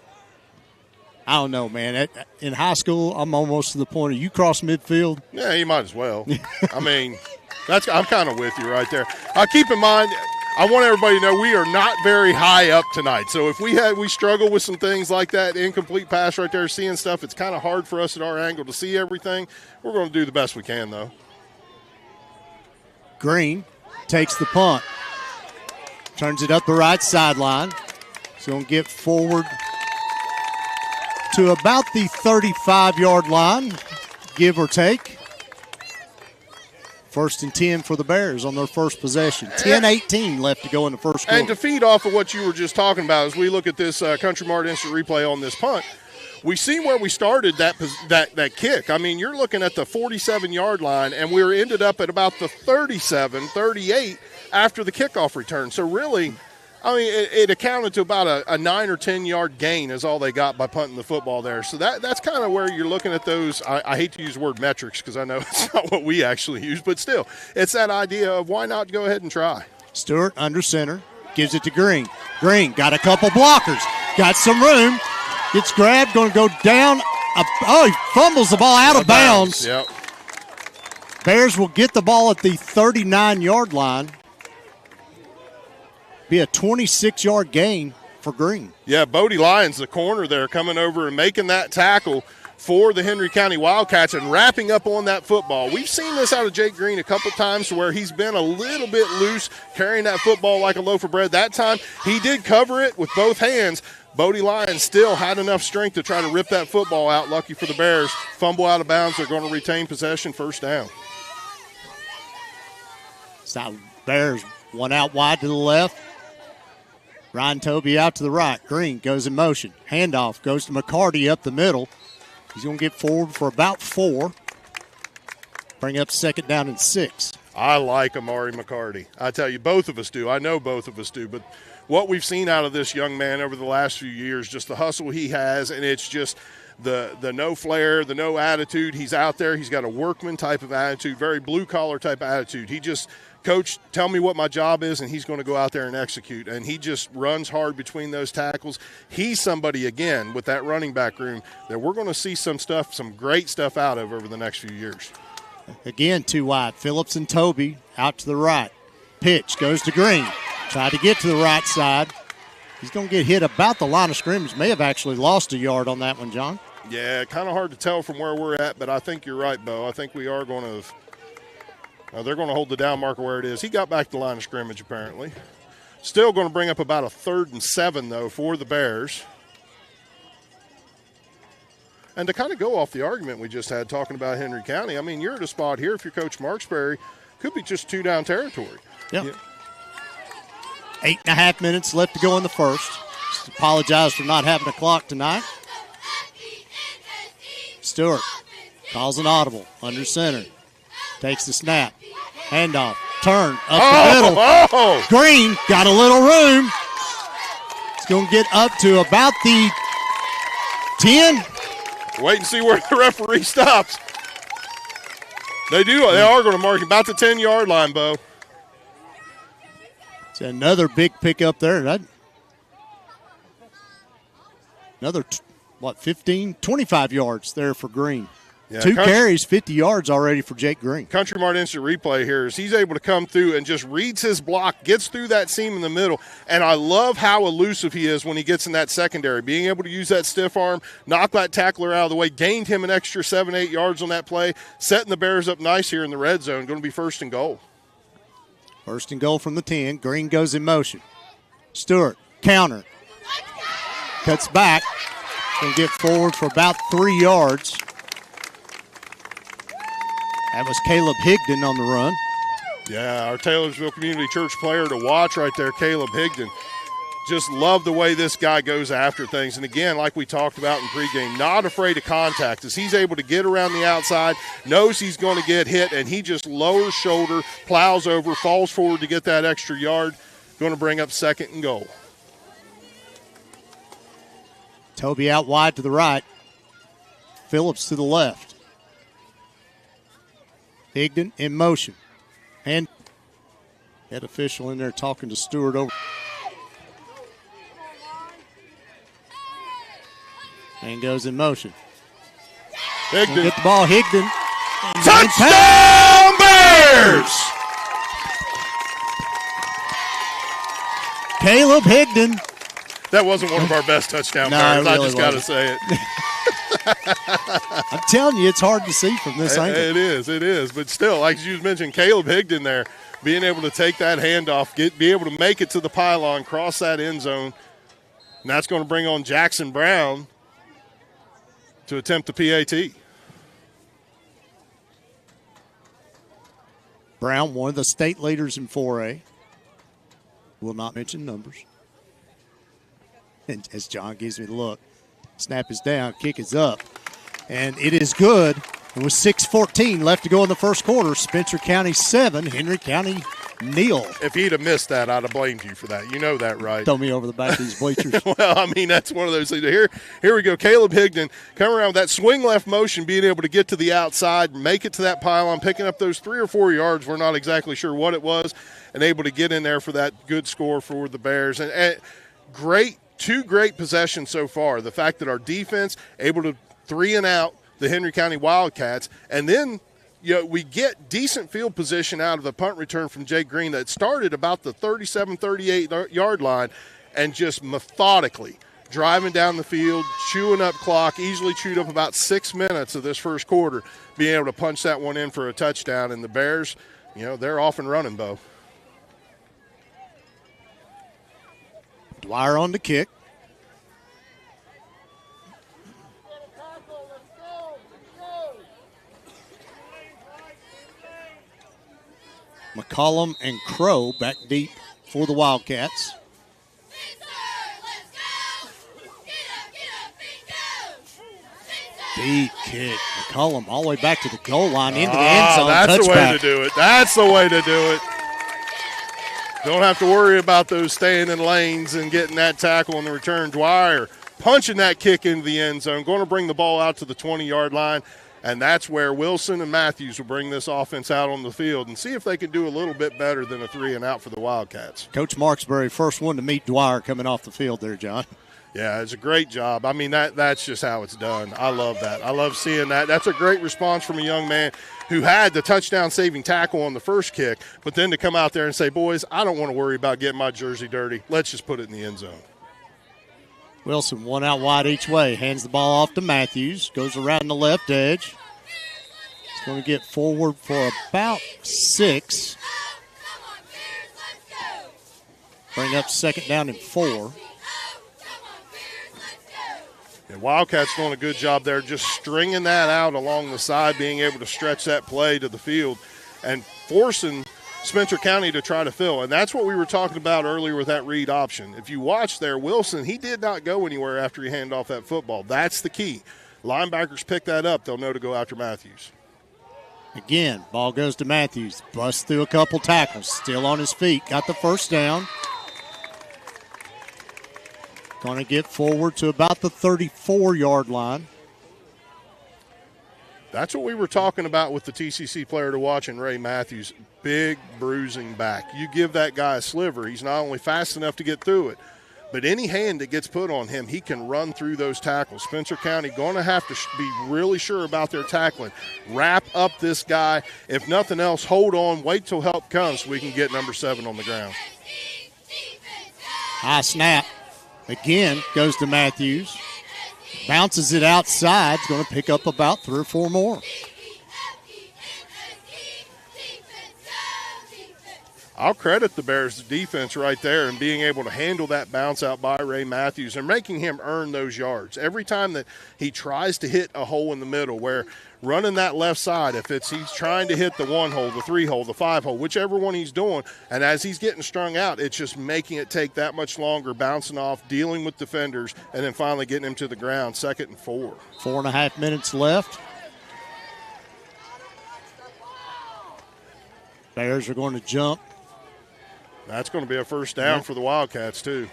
I don't know, man. In high school, I'm almost to the point of you cross midfield. Yeah, you might as well. I mean, I'm kind of with you right there. Keep in mind, I want everybody to know we are not very high up tonight. So if we struggle with some things like that, incomplete pass right there, seeing stuff, it's kind of hard for us at our angle to see everything. We're going to do the best we can, though. Green takes the punt. Turns it up the right sideline. He's going to get forward to about the 35-yard line, give or take. 1st and 10 for the Bears on their first possession. 10-18 left to go in the first quarter. And to feed off of what you were just talking about, as we look at this Country Mart instant replay on this punt, we see where we started that kick. I mean, you're looking at the 47-yard line, and we ended up at about the 37, 38 after the kickoff return. So really, I mean, it accounted to about a 9 or 10-yard gain is all they got by punting the football there. So that's kind of where you're looking at those. I hate to use the word metrics because I know it's not what we actually use, but still, it's that idea of why not go ahead and try. Stewart under center, gives it to Green. Green got a couple blockers, got some room, gets grabbed, going to go down. He fumbles the ball out of bounds. Yep. Bears will get the ball at the 39-yard line. Be a 26-yard gain for Green. Yeah, Bodie Lyons, the corner there, coming over and making that tackle for the Henry County Wildcats and wrapping up on that football. We've seen this out of Jake Green a couple times where he's been a little bit loose, carrying that football like a loaf of bread. That time, he did cover it with both hands. Bodie Lyons still had enough strength to try to rip that football out. Lucky for the Bears. Fumble out of bounds. They're going to retain possession, 1st down. So Bears, one out wide to the left. Ryan Toby out to the right. Green goes in motion. Handoff goes to McCarty up the middle. He's going to get forward for about 4. Bring up 2nd down and 6. I like Amari McCarty. I tell you, both of us do. I know both of us do. But what we've seen out of this young man over the last few years, just the hustle he has, and it's just the no flair, the no attitude. He's out there. He's got a workman type of attitude, very blue-collar type of attitude. He just – Coach, tell me what my job is, and he's going to go out there and execute. And he just runs hard between those tackles. He's somebody, again, with that running back room that we're going to see some great stuff out of over the next few years. Again, 2 wide. Phillips and Toby out to the right. Pitch goes to Green. Tried to get to the right side. He's going to get hit about the line of scrimmage. May have actually lost a yard on that one, John. Yeah, kind of hard to tell from where we're at, but I think you're right, Bo. I think we are going to – they're going to hold the down marker where it is. He got back to the line of scrimmage, apparently. Still going to bring up about a 3rd and 7, though, for the Bears. And to kind of go off the argument we just had talking about Henry County, I mean, you're at a spot here, if you're Coach Marksberry, could be just 2-down territory. Yep. Yeah. 8.5 minutes left to go in the first. Just apologize for not having a clock tonight. Stewart calls an audible under center. Takes the snap. Handoff. Turn up the middle. Oh. Green got a little room. It's going to get up to about the 10. Wait and see where the referee stops. They are going to mark about the 10-yard line, Bo. It's another big pickup there. Another, 15, 25 yards there for Green. Yeah, 2 carries, 50 yards already for Jake Green. Country Mart instant replay here is he's able to come through and just reads his block, gets through that seam in the middle, and I love how elusive he is when he gets in that secondary. Being able to use that stiff arm, knock that tackler out of the way, gained him an extra 7-8 yards on that play, setting the Bears up nice here in the red zone. Going to be 1st and goal. First and goal from the 10. Green goes in motion. Stewart, counter. Cuts back. Going to get forward for about 3 yards. That was Caleb Higdon on the run. Yeah, our Taylorsville Community Church player to watch right there, Caleb Higdon. Just love the way this guy goes after things. And again, like we talked about in pregame, not afraid of contact. As he's able to get around the outside, knows he's going to get hit, and he just lowers shoulder, plows over, falls forward to get that extra yard. Going to bring up 2nd and goal. Toby out wide to the right. Phillips to the left. Higdon in motion. And head official in there talking to Stewart over. And goes in motion. Higdon. Get the ball, Higdon. Touchdown Bears! Caleb Higdon. That wasn't one of our best touchdown No, Bears. it I really just got to wasn't. say it. I'm telling you, it's hard to see from this angle. It is. But still, like you mentioned, Caleb Higdon there, being able to take that handoff, be able to make it to the pylon, cross that end zone. And that's going to bring on Jackson Brown to attempt the PAT. Brown, one of the state leaders in 4A. Will not mention numbers. And as John gives me the look, snap is down, kick is up. And it is good. And with 6:14 left to go in the first quarter, Spencer County 7, Henry County 0. If he'd have missed that, I'd have blamed you for that. You know that, right? Throw me over the back of these bleachers. Well, I mean, that's one of those things. Here we go. Caleb Higdon coming around with that swing left motion, being able to get to the outside, make it to that pylon, picking up those 3 or 4 yards. We're not exactly sure what it was, and able to get in there for that good score for the Bears. And two great possessions so far. The fact that our defense able to 3 and out the Henry County Wildcats, and then we get decent field position out of the punt return from Jake Green that started about the 37, 38-yard line and just methodically driving down the field, chewing up clock, easily chewed up about 6 minutes of this first quarter, being able to punch that one in for a touchdown. And the Bears, they're off and running, Bo. Dwyer on the kick. McCollum and Crow back deep for the Wildcats. Deep kick. McCollum all the way back to the goal line into the end zone. That's the way Touchback. to do it. That's the way to do it. Don't have to worry about those staying in lanes and getting that tackle on the return. Dwyer punching that kick into the end zone, going to bring the ball out to the 20-yard line. And that's where Wilson and Matthews will bring this offense out on the field and see if they can do a little bit better than a 3 and out for the Wildcats. Coach Marksbury, first one to meet Dwyer coming off the field there, John. Yeah, it's a great job. I mean, that's just how it's done. I love that. I love seeing that. That's a great response from a young man who had the touchdown-saving tackle on the first kick, but then to come out there and say, boys, I don't want to worry about getting my jersey dirty. Let's just put it in the end zone. Wilson, one out wide each way, hands the ball off to Matthews, goes around the left edge. He's going to get forward for about 6. Bring up 2nd down and 4. Yeah, Wildcats doing a good job there, just stringing that out along the side, being able to stretch that play to the field and forcing Spencer County to try to fill. And that's what we were talking about earlier with that read option. If you watch there, Wilson, he did not go anywhere after he handed off that football. That's the key. Linebackers pick that up. They'll know to go after Matthews. Again, ball goes to Matthews. Busts through a couple tackles. Still on his feet. Got the first down. Going to get forward to about the 34-yard line. That's what we were talking about with the TCC player to watch in Ray Matthews. Big bruising back. You give that guy a sliver, he's not only fast enough to get through it, but any hand that gets put on him, he can run through those tackles. Spencer County going to have to be really sure about their tackling. Wrap up this guy. If nothing else, hold on, wait till help comes so we can get number 7 on the ground. High snap. Again, goes to Matthews. Bounces it outside. He's going to pick up about 3 or 4 more. I'll credit the Bears' defense right there and being able to handle that bounce out by Ray Matthews and making him earn those yards. Every time that he tries to hit a hole in the middle where running that left side, if he's trying to hit the 1 hole, the 3 hole, the 5 hole, whichever one he's doing, and as he's getting strung out, it's just making it take that much longer, bouncing off, dealing with defenders, and then finally getting him to the ground, 2nd and 4. 4.5 minutes left. Bears are going to jump. That's going to be a first down for the Wildcats, too.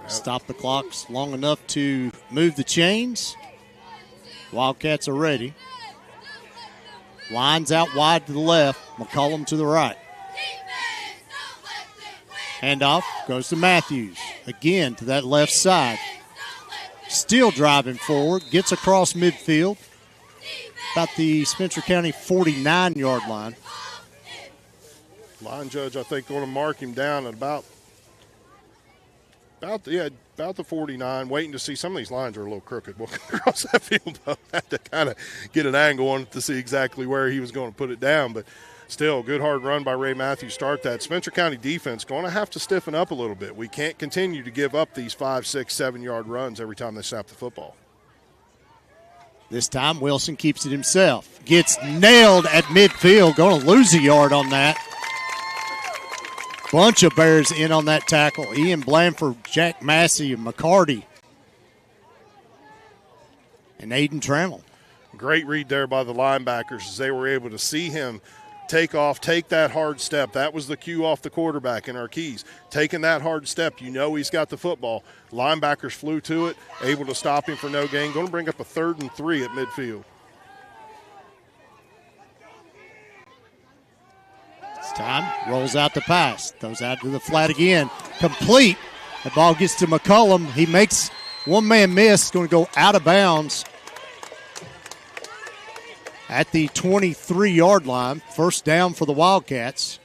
Stop the clocks long enough to move the chains. Wildcats are ready. Lines out wide to the left. McCollum to the right. Handoff goes to Matthews. Again to that left side. Still driving forward. Gets across midfield. About the Spencer County 49-yard line. Line judge, I think, going to mark him down at about the 49, waiting to see. Some of these lines are a little crooked walking across that field. I had to kind of get an angle on it to see exactly where he was going to put it down. But still, good hard run by Ray Matthews. Start that. Spencer County defense going to have to stiffen up a little bit. We can't continue to give up these 5, 6, 7-yard runs every time they snap the football. This time, Wilson keeps it himself. Gets nailed at midfield. Going to lose a yard on that. Bunch of Bears in on that tackle. Ian Blanford, Jack Massey, and McCarty. And Aiden Trammell. Great read there by the linebackers as they were able to see him take off, take that hard step. That was the cue off the quarterback in our keys. Taking that hard step, you know he's got the football. Linebackers flew to it, able to stop him for no gain. Going to bring up a 3rd and 3 at midfield. This time, rolls out the pass. Throws out to the flat again. Complete. The ball gets to McCollum. He makes one man miss. Going to go out of bounds at the 23-yard line. First down for the Wildcats.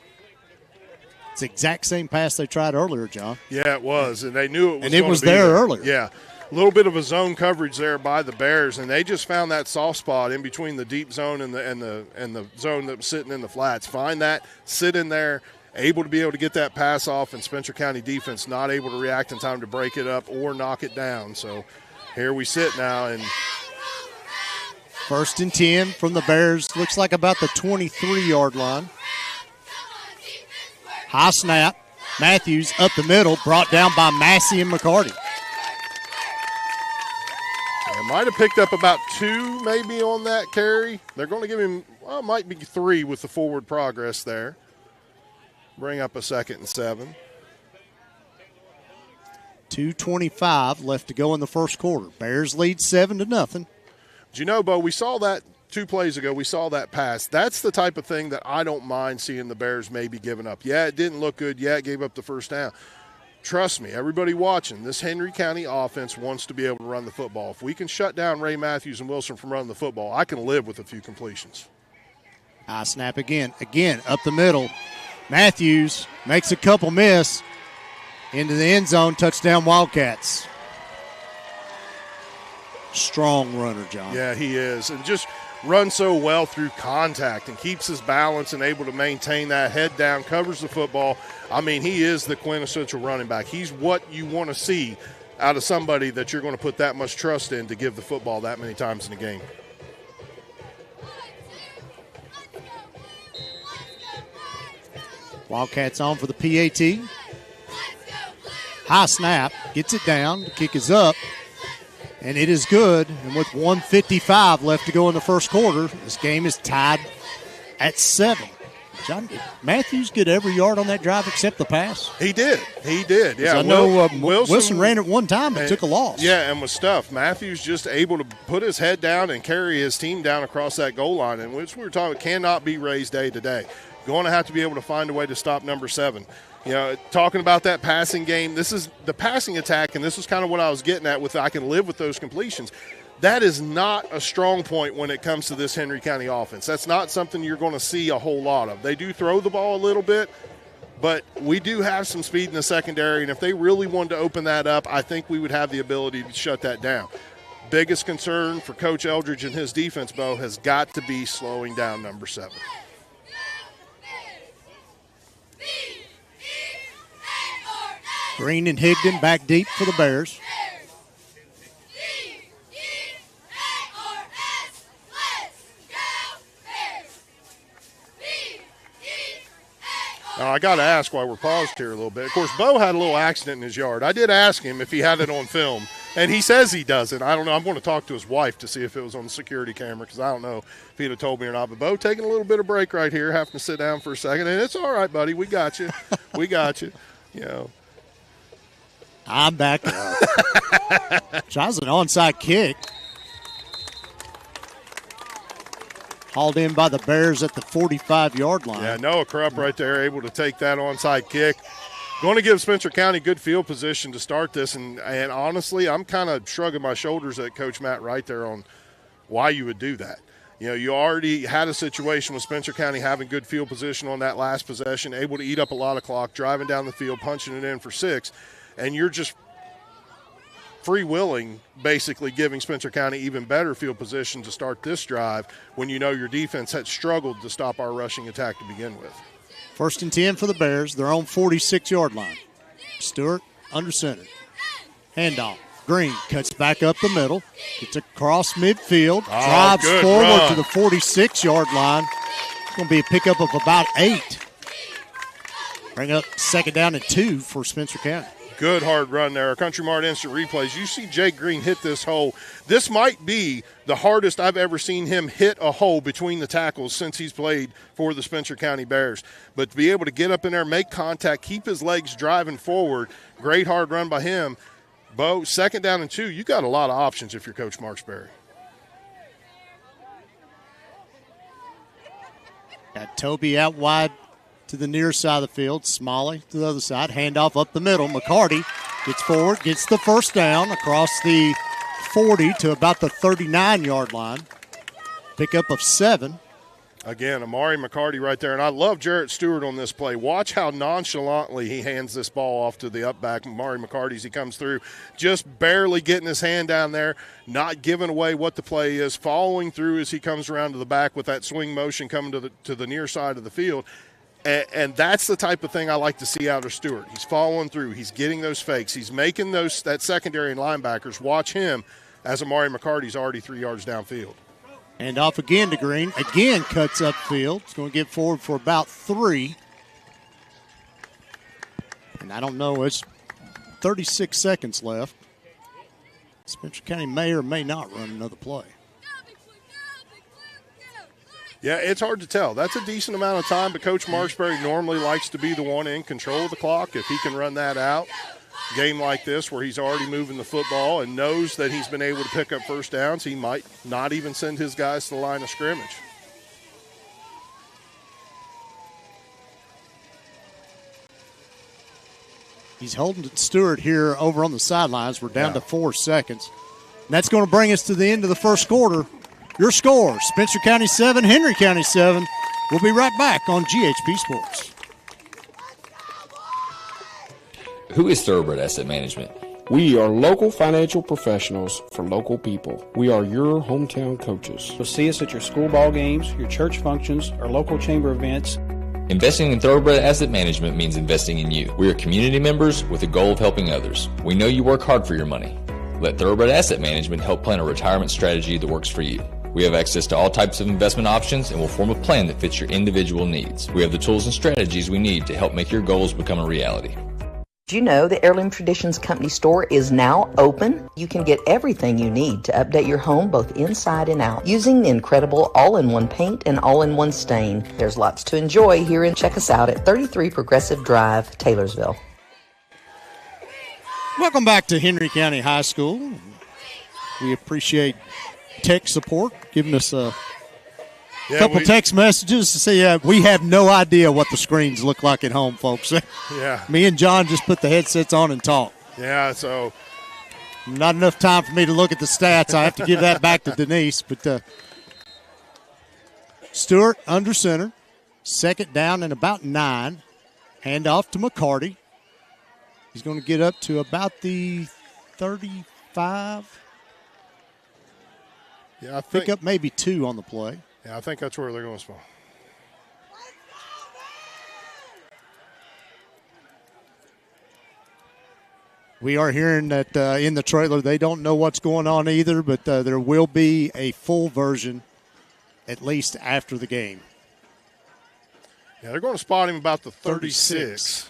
It's the exact same pass they tried earlier, John. Yeah, it was, and they knew it was. And it was there earlier. Yeah, a little bit of a zone coverage there by the Bears, and they just found that soft spot in between the deep zone and the zone that was sitting in the flats. Find that, sit in there, able to be able to get that pass off, and Spencer County defense not able to react in time to break it up or knock it down. So here we sit now, and 1st and 10 from the Bears. Looks like about the 23-yard line. High snap. Matthews up the middle, brought down by Massey and McCarty. They might have picked up about 2 maybe on that carry. They're going to give him, well, might be 3 with the forward progress there. Bring up a 2nd and 7. 2:25 left to go in the first quarter. Bears lead 7-0. Do you know, Bo, we saw that 2 plays ago. We saw that pass. That's the type of thing that I don't mind seeing the Bears maybe giving up. Yeah, it didn't look good. Yeah, it gave up the first down. Trust me, everybody watching, this Henry County offense wants to be able to run the football. If we can shut down Ray Matthews and Wilson from running the football, I can live with a few completions. High snap again. Again, up the middle. Matthews makes a couple miss. Into the end zone, touchdown Wildcats. Strong runner, John. Yeah, he is. And just runs so well through contact and keeps his balance and able to maintain that head down, covers the football. I mean, he is the quintessential running back. He's what you want to see out of somebody that you're going to put that much trust in to give the football that many times in a game. Wildcats on for the PAT. High snap, gets it down, the kick is up. And it is good. And with 1:55 left to go in the first quarter, this game is tied at 7. John, did Matthews get every yard on that drive except the pass? He did. Yeah, I know Wilson ran it one time but took a loss. Yeah, and with stuff. Matthews just able to put his head down and carry his team down across that goal line. And which we were talking cannot be Ray's day today. Going to have to be able to find a way to stop number 7. You know, talking about that passing game, this is the passing attack, and this is kind of what I was getting at with I can live with those completions. That is not a strong point when it comes to this Henry County offense. That's not something you're going to see a whole lot of. They do throw the ball a little bit, but we do have some speed in the secondary, and if they really wanted to open that up, I think we would have the ability to shut that down. biggest concern for Coach Eldridge and his defense, Bo, has got to be slowing down number 7. Green and Higdon back deep for the Bears. Now, I got to ask why we're paused here a little bit. Of course, Bo had a little accident in his yard. I did ask him if he had it on film, and he says he doesn't. I don't know. I'm going to talk to his wife to see if it was on the security camera because I don't know if he'd have told me or not. But Bo taking a little bit of break right here, having to sit down for a second. And it's all right, buddy. We got you. We got you. You know. I'm back up. Tries an onside kick. Hauled in by the Bears at the 45-yard line. Yeah, Noah Krupp right there able to take that onside kick. Going to give Spencer County good field position to start this. And honestly, I'm kind of shrugging my shoulders at Coach Matt right there on why you would do that. You know, you already had a situation with Spencer County having good field position on that last possession, able to eat up a lot of clock, driving down the field, punching it in for 6. And you're just free-willing, basically giving Spencer County even better field position to start this drive when you know your defense had struggled to stop our rushing attack to begin with. 1st and 10 for the Bears, their own 46-yard line. Stewart under center. Handoff. Green cuts back up the middle, gets across midfield, drives forward to the 46-yard line. It's going to be a pickup of about 8. Bring up 2nd down and 2 for Spencer County. Good hard run there. Country Mart Instant Replays. You see Jake Green hit this hole. This might be the hardest I've ever seen him hit a hole between the tackles since he's played for the Spencer County Bears. But to be able to get up in there, make contact, keep his legs driving forward, great hard run by him. Bo, 2nd down and 2, you got a lot of options if you're Coach Marksberry. Got Toby out wide to the near side of the field. Smalley to the other side. Handoff up the middle. McCarty gets forward, gets the 1st down across the 40 to about the 39-yard line. Pickup of 7. Again, Amari McCarty right there. And I love Jarrett Stewart on this play. Watch how nonchalantly he hands this ball off to the up back, Amari McCarty, as he comes through. Just barely getting his hand down there, not giving away what the play is, following through as he comes around to the back with that swing motion coming to the near side of the field. And that's the type of thing I like to see out of Stewart. He's following through. He's getting those fakes. He's making that secondary and linebackers watch him as Amari McCarty's already 3 yards downfield. And off again to Green. Again cuts upfield. It's going to get forward for about 3. And I don't know, it's 36 seconds left. Spencer County may or may not run another play. Yeah, it's hard to tell. That's a decent amount of time, but Coach Marksberry normally likes to be the one in control of the clock. If he can run that out, game like this where he's already moving the football and knows that he's been able to pick up 1st downs, he might not even send his guys to the line of scrimmage. He's holding Stewart here over on the sidelines. We're down to 4 seconds. And that's going to bring us to the end of the first quarter. Your score, Spencer County 7, Henry County 7. We'll be right back on GHP Sports. Who is Thoroughbred Asset Management? We are local financial professionals for local people. We are your hometown coaches. So see us at your school ball games, your church functions, our local chamber events. Investing in Thoroughbred Asset Management means investing in you. We are community members with the goal of helping others. We know you work hard for your money. Let Thoroughbred Asset Management help plan a retirement strategy that works for you. We have access to all types of investment options and will form a plan that fits your individual needs. We have the tools and strategies we need to help make your goals become a reality. Do you know the Heirloom Traditions Company store is now open? You can get everything you need to update your home both inside and out using the incredible all-in-one paint and all-in-one stain. There's lots to enjoy here, and check us out at 33 Progressive Drive, Taylorsville. Welcome back to Henry County High School. We appreciate tech support, giving us a couple text messages to say we have no idea what the screens look like at home, folks. Yeah. Me and John just put the headsets on and talk. Yeah, so. Not enough time for me to look at the stats. I have to give that back to Denise. But Stewart under center. 2nd down and about 9. Handoff to McCarty. He's going to get up to about the 35. Yeah, I think Pick up maybe 2 on the play. Yeah, I think that's where they're going to spawn. We are hearing that in the trailer they don't know what's going on either, but there will be a full version at least after the game. Yeah, they're going to spot him about the 36.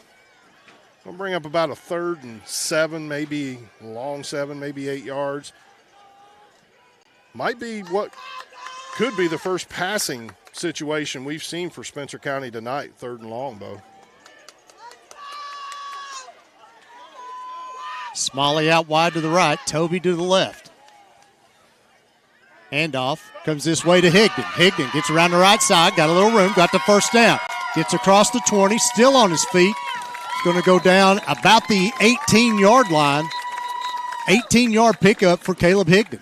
Going to bring up about a 3rd and 7, maybe long 7, maybe 8 yards. Might be what could be the first passing situation we've seen for Spencer County tonight, 3rd and long, Bo. Smalley out wide to the right, Toby to the left. Handoff comes this way to Higdon. Higdon gets around the right side, got a little room, got the first down. Gets across the 20, still on his feet. He's going to go down about the 18-yard line. 18-yard pickup for Caleb Higdon.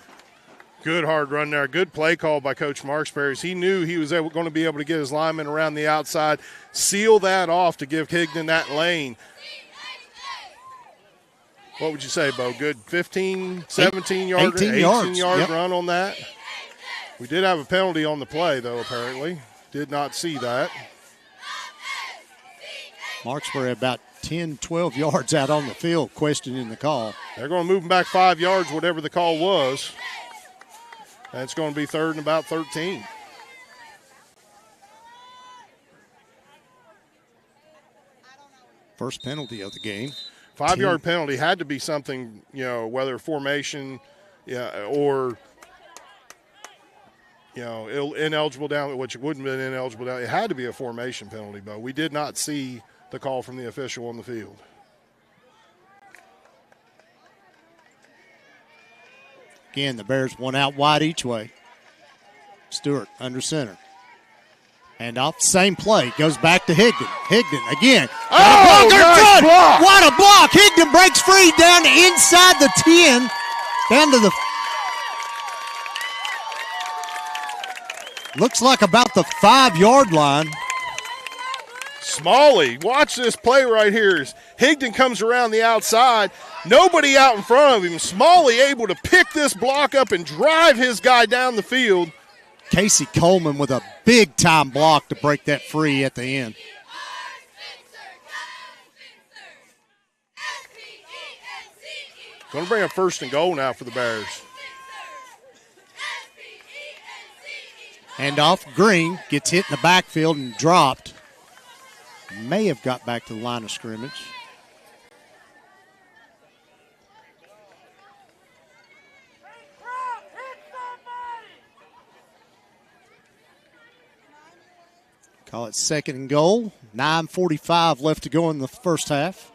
Good hard run there. Good play call by Coach Marksberry. He knew he was going to be able to get his lineman around the outside, seal that off to give Higdon that lane. What would you say, Bo? Good 15, 17-yard, 18-yard run on that. We did have a penalty on the play, though, apparently. Did not see that. Marksbury about 10, 12 yards out on the field, questioning the call. They're going to move him back 5 yards, whatever the call was. And it's going to be 3rd and about 13. First penalty of the game. 5-yard penalty had to be something, whether formation or, ineligible down, which wouldn't have been ineligible down. It had to be a formation penalty, but we did not see the call from the official on the field. Again, the Bears one out wide each way. Stewart under center. Handoff, same play, goes back to Higdon. Higdon again. Oh, nice block. What a block. Higdon breaks free down inside the 10, down to the, looks like about the 5-yard line. Smalley, watch this play right here. Higdon comes around the outside. Nobody out in front of him. Smalley able to pick this block up and drive his guy down the field. Casey Coleman with a big-time block to break that free at the end. Going to bring up 1st and goal now for the Bears. Handoff, Green gets hit in the backfield and dropped. May have got back to the line of scrimmage. Call it 2nd and goal. 9:45 left to go in the first half.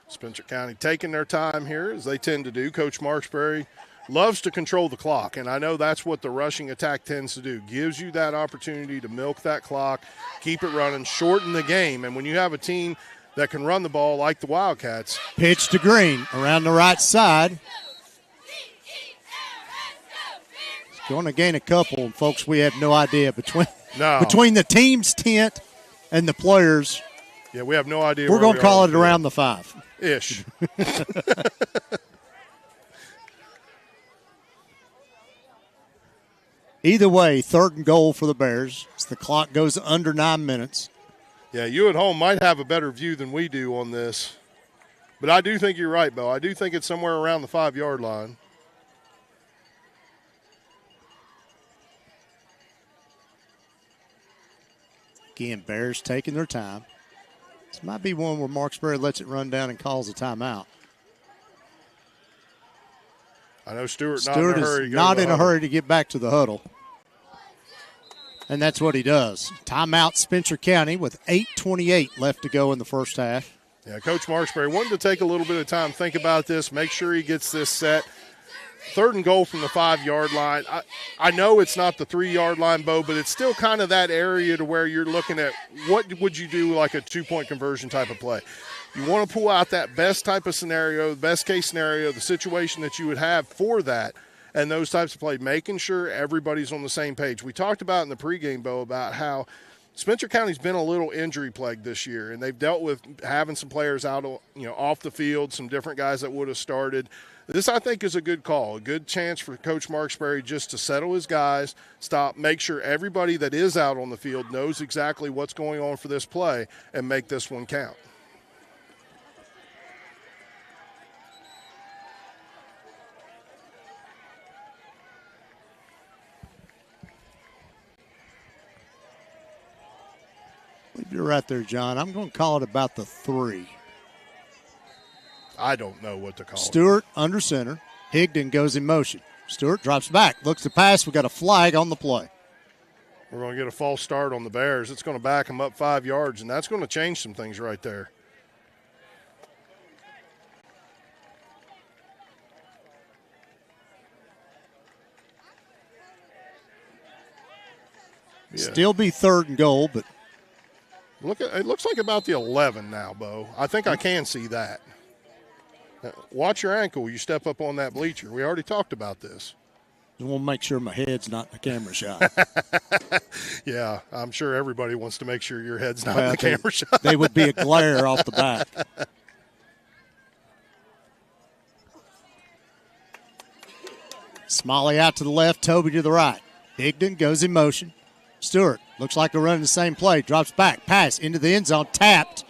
Spencer County taking their time here, as they tend to do. Coach Marksberry loves to control the clock, and I know that's what the rushing attack tends to do. Gives you that opportunity to milk that clock, keep it running, shorten the game. And when you have a team that can run the ball like the Wildcats. Pitch to Green around the right side. He's going to gain a couple, and folks, we have no idea between the team's tent and the players. Yeah, we have no idea. We're going to call it around the 5. Ish. Either way, 3rd and goal for the Bears. As the clock goes under 9 minutes. Yeah, you at home might have a better view than we do on this. But I do think you're right, Bo. I do think it's somewhere around the 5-yard line. Again, Bears taking their time. This might be one where Marksbury lets it run down and calls a timeout. I know Stewart is not in a hurry to get back to the huddle. And that's what he does. Timeout Spencer County with 8:28 left to go in the first half. Yeah, Coach Marksbury wanted to take a little bit of time, think about this, make sure he gets this set. 3rd and goal from the 5-yard line. I know it's not the 3-yard line, Bo, but it's still kind of that area to where you're looking at what would you do like a 2-point conversion type of play. You want to pull out that best type of scenario, the best case scenario, the situation that you would have for that, and those types of play, making sure everybody's on the same page. We talked about in the pregame, Bo, about how Spencer County's been a little injury plagued this year, and they've dealt with having some players out, off the field, some different guys that would have started. This, I think, is a good call, a good chance for Coach Marksberry just to settle his guys, make sure everybody that is out on the field knows exactly what's going on for this play, and make this one count. You're right there, John. I'm going to call it about the 3. I don't know what to call it. Stewart under center. Higdon goes in motion. Stewart drops back, looks to pass. We got a flag on the play. We're going to get a false start on the Bears. It's going to back them up 5 yards, and that's going to change some things right there. Yeah. Still be 3rd and goal, but it looks like about the 11 now, Bo. I think I can see that. Watch your ankle. You step up on that bleacher. We already talked about this. I want to make sure my head's not in the camera shot. Yeah, I'm sure everybody wants to make sure your head's not in the camera shot. They would be a glare off the back. Smalley out to the left, Toby to the right. Higdon goes in motion. Stewart looks like they're running the same play. Drops back, pass into the end zone, tapped,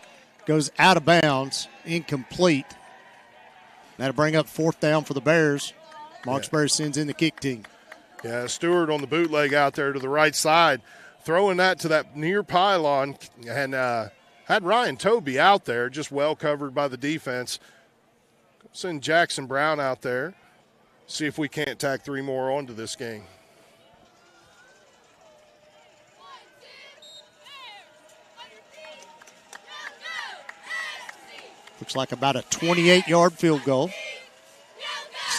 goes out of bounds, incomplete. That'll bring up 4th down for the Bears. Marksberry sends in the kick team. Yeah, Stewart on the bootleg out there to the right side, throwing that to that near pylon, and had Ryan Toby out there, just well covered by the defense. Send Jackson Brown out there, see if we can't tack 3 more onto this game. Looks like about a 28-yard field goal.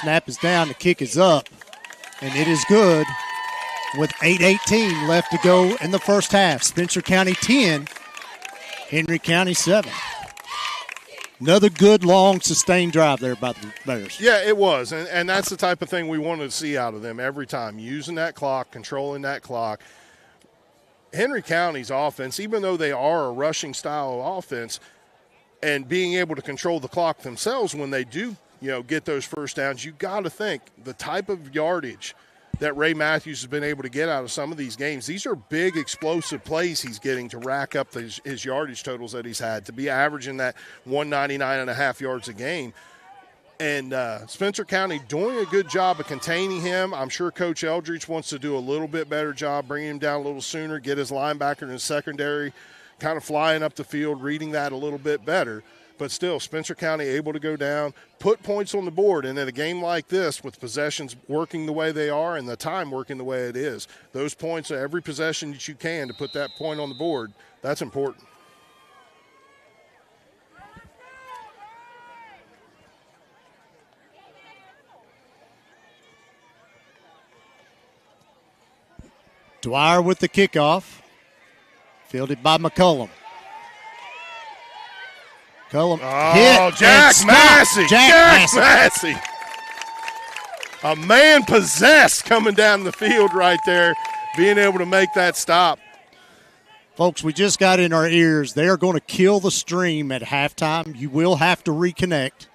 Snap is down, the kick is up, and it is good with 8:18 left to go in the first half. Spencer County 10, Henry County 7. Another good, long, sustained drive there by the Bears. Yeah, it was, and that's the type of thing we wanted to see out of them every time, using that clock, controlling that clock. Henry County's offense, even though they are a rushing style of offense, and being able to control the clock themselves when they do, get those first downs, you got to think the type of yardage that Ray Matthews has been able to get out of some of these games. These are big, explosive plays he's getting to rack up his yardage totals that he's had, to be averaging that 199.5 yards a game. And Spencer County doing a good job of containing him. I'm sure Coach Eldridge wants to do a little bit better job, bringing him down a little sooner, get his linebacker in the secondary, kind of flying up the field, reading that a little bit better. But still, Spencer County able to go down, put points on the board, and in a game like this, with possessions working the way they are and the time working the way it is, those points, every possession that you can to put that point on the board, that's important. Dwyer with the kickoff, fielded by McCullum. Cullum hit. Jack Massey. Jack Massey. A man possessed coming down the field right there, being able to make that stop. Folks, we just got in our ears. They are going to kill the stream at halftime. You will have to reconnect.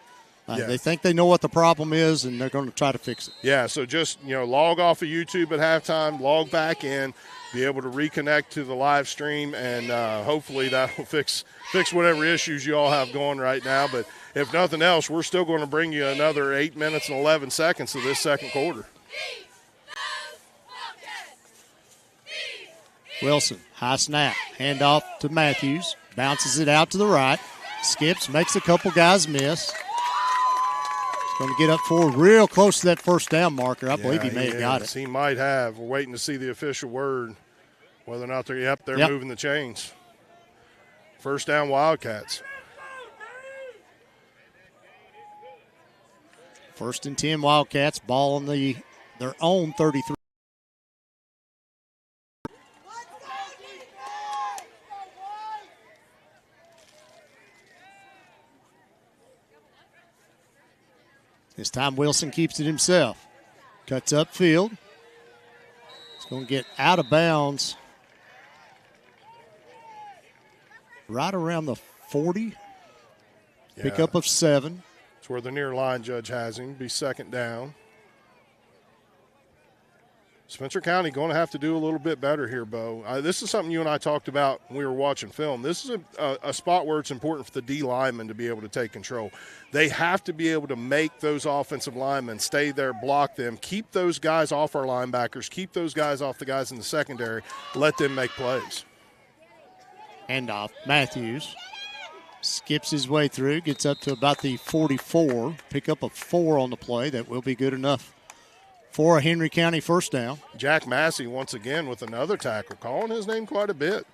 Yes. They think they know what the problem is, and they're going to try to fix it. Yeah, so just, log off of YouTube at halftime, log back in, be able to reconnect to the live stream, and hopefully that will fix whatever issues you all have going right now. But if nothing else, we're still going to bring you another 8 minutes and 11 seconds of this second quarter. Wilson, high snap, handoff to Matthews, bounces it out to the right, skips, makes a couple guys miss. He's going to get up forward real close to that first down marker. I believe he may have got it. He might have. We're waiting to see the official word, whether or not they're moving the chains. First down, Wildcats. 1st and 10, Wildcats, ball on their own 33. This time Wilson keeps it himself. Cuts upfield. It's going to get out of bounds. right around the 40. Yeah. Pickup of 7. That's where the near line judge has him. Be second down. Spencer County going to have to do a little bit better here, Bo. This is something you and I talked about when we were watching film. This is a spot where it's important for the D linemen to be able to take control. They have to be able to make those offensive linemen stay there, block them, keep those guys off our linebackers, keep those guys off the guys in the secondary, let them make plays. Handoff. Matthews skips his way through, gets up to about the 44. Pick up a 4 on the play. That will be good enough for a Henry County first down. Jack Massey once again with another tackle, calling his name quite a bit.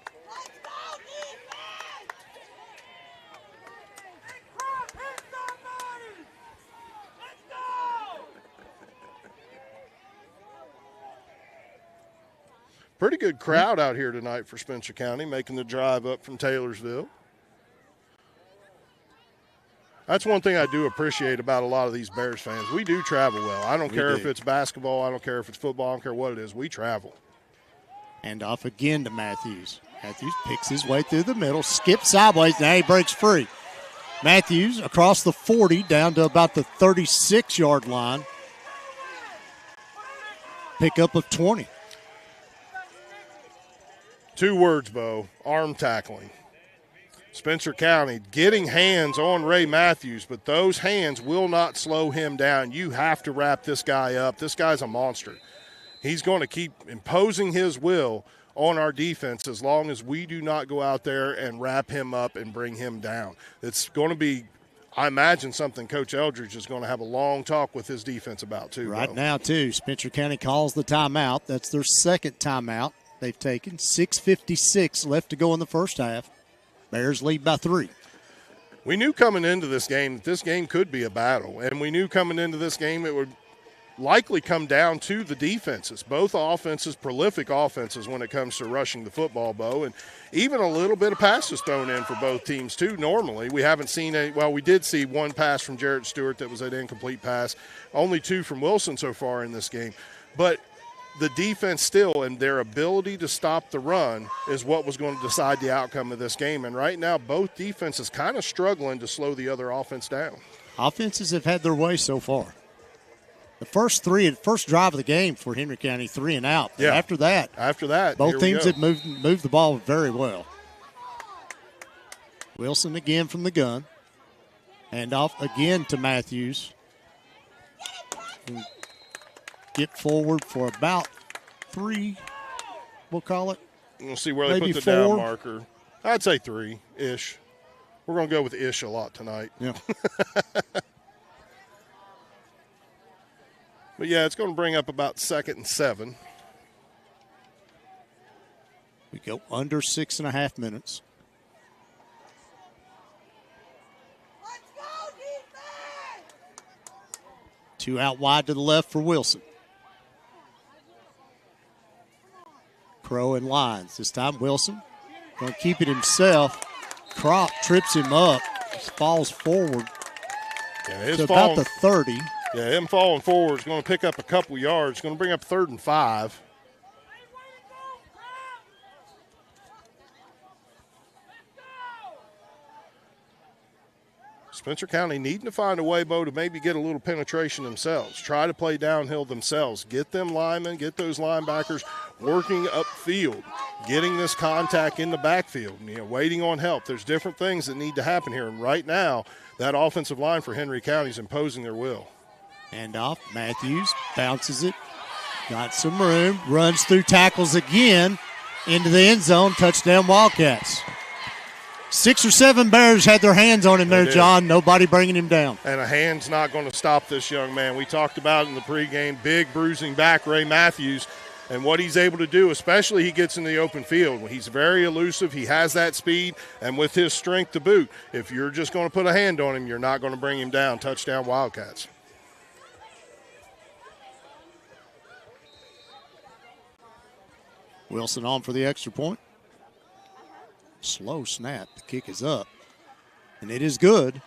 Pretty good crowd out here tonight for Spencer County, making the drive up from Taylorsville. That's one thing I do appreciate about a lot of these Bears fans. We do travel well. I don't care if it's basketball. I don't care if it's football. I don't care what it is. We travel. And off again to Matthews. Matthews picks his way through the middle, skips sideways, now he breaks free. Matthews across the 40 down to about the 36-yard line. Pickup of 20. 2 words, Bo, arm tackling. Spencer County getting hands on Ray Matthews, but those hands will not slow him down. You have to wrap this guy up. This guy's a monster. He's going to keep imposing his will on our defense as long as we do not go out there and wrap him up and bring him down. It's going to be, I imagine, something Coach Eldridge is going to have a long talk with his defense about too. Right now, too, Spencer County calls the timeout. That's their second timeout they've taken. 6:56 left to go in the first half. Bears lead by 3. We knew coming into this game that this game could be a battle, and we knew coming into this game it would likely come down to the defenses. Both offenses, prolific offenses when it comes to rushing the football, Bo, and even a little bit of passes thrown in for both teams too. Normally, we haven't seen we did see one pass from Jarrett Stewart that was an incomplete pass, only 2 from Wilson so far in this game. But the defense still and their ability to stop the run is what was going to decide the outcome of this game. And right now, both defenses kind of struggling to slow the other offense down. Offenses have had their way so far. The first drive of the game for Henry County, 3 and out. Yeah. After that, both teams have moved the ball very well. Wilson again from the gun. And off again to Matthews. Get forward for about 3, we'll call it. We'll see where they Maybe put the 4. down marker. I'd say 3-ish. We're going to go with ish a lot tonight. Yeah. But, yeah, it's going to bring up about 2nd and 7. We go under 6.5 minutes. Two out wide to the left for Wilson. Crow and lines. This time Wilson going to keep it himself. Crop trips him up. Falls forward to about the 30. Yeah, him falling forward is going to pick up a couple yards. It's going to bring up 3rd and 5. Spencer County needing to find a way, Bo, to maybe get a little penetration themselves. Try to play downhill themselves. Get them linemen, get those linebackers working upfield, getting this contact in the backfield, waiting on help. There's different things that need to happen here. And right now, that offensive line for Henry County is imposing their will. And off, Matthews bounces it. Got some room. Runs through tackles again into the end zone. Touchdown Wildcats. 6 or 7 Bears had their hands on him there, John. Nobody bringing him down. And a hand's not going to stop this young man. We talked about in the pregame, big bruising back Ray Matthews and what he's able to do, especially he gets in the open field. He's very elusive. He has that speed, and with his strength to boot, if you're just going to put a hand on him, you're not going to bring him down. Touchdown Wildcats. Wilson on for the extra point. Slow snap. The kick is up. And it is good.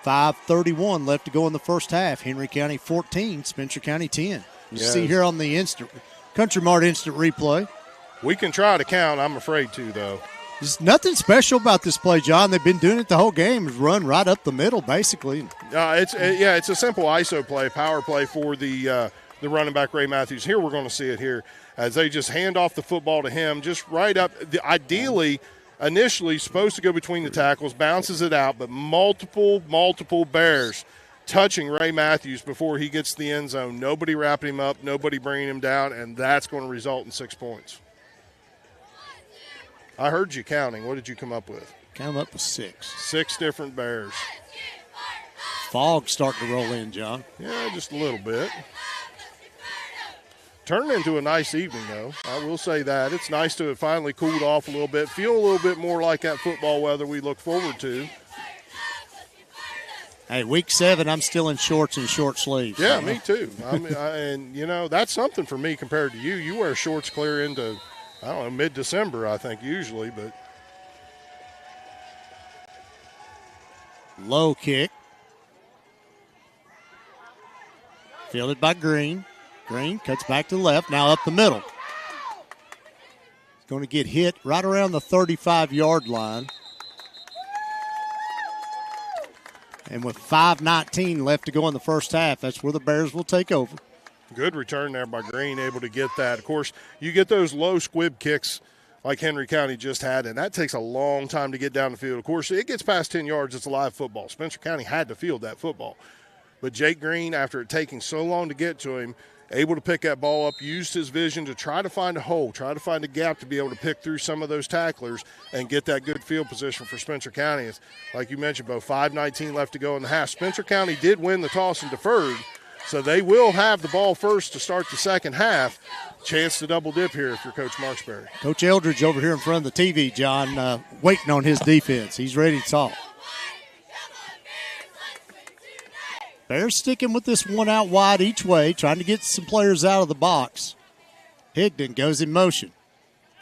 5:31 left to go in the first half. Henry County 14, Spencer County 10. You see here on the Country Mart instant replay. We can try to count. I'm afraid to, though. There's nothing special about this play, John. They've been doing it the whole game. Is run right up the middle, basically. It's a simple ISO play, power play for the running back, Ray Matthews. Here we're going to see it here as they just hand off the football to him, just right up. Ideally, initially, supposed to go between the tackles, bounces it out, but multiple Bears touching Ray Matthews before he gets to the end zone. Nobody wrapping him up, nobody bringing him down, and that's going to result in 6 points. I heard you counting. What did you come up with? Come up with 6. 6 different Bears. Fog starting to roll in, John. Yeah, just a little bit. Turned into a nice evening, though. I will say that. It's nice to have finally cooled off a little bit, feel a little bit more like that football weather we look forward to. Hey, week 7, I'm still in shorts and short sleeves. Yeah, me too. And, that's something for me compared to you. You wear shorts clear into, I don't know, mid-December, I think, usually. But low kick. Fielded by Green. Green cuts back to the left, now up the middle. He's going to get hit right around the 35-yard line. And with 5:19 left to go in the first half, that's where the Bears will take over. Good return there by Green, able to get that. Of course, you get those low squib kicks like Henry County just had, and that takes a long time to get down the field. Of course, it gets past 10 yards, it's a live football. Spencer County had to field that football. But Jake Green, after it taking so long to get to him, able to pick that ball up, used his vision to try to find a hole, try to find a gap to be able to pick through some of those tacklers and get that good field position for Spencer County. It's, like you mentioned, Bo, 5:19 left to go in the half. Spencer County did win the toss and deferred, so they will have the ball first to start the second half. Chance to double dip here if you're Coach Marksberry. Coach Eldridge over here in front of the TV, John, waiting on his defense. He's ready to talk. Bears sticking with this one out wide each way, trying to get some players out of the box. Higdon goes in motion.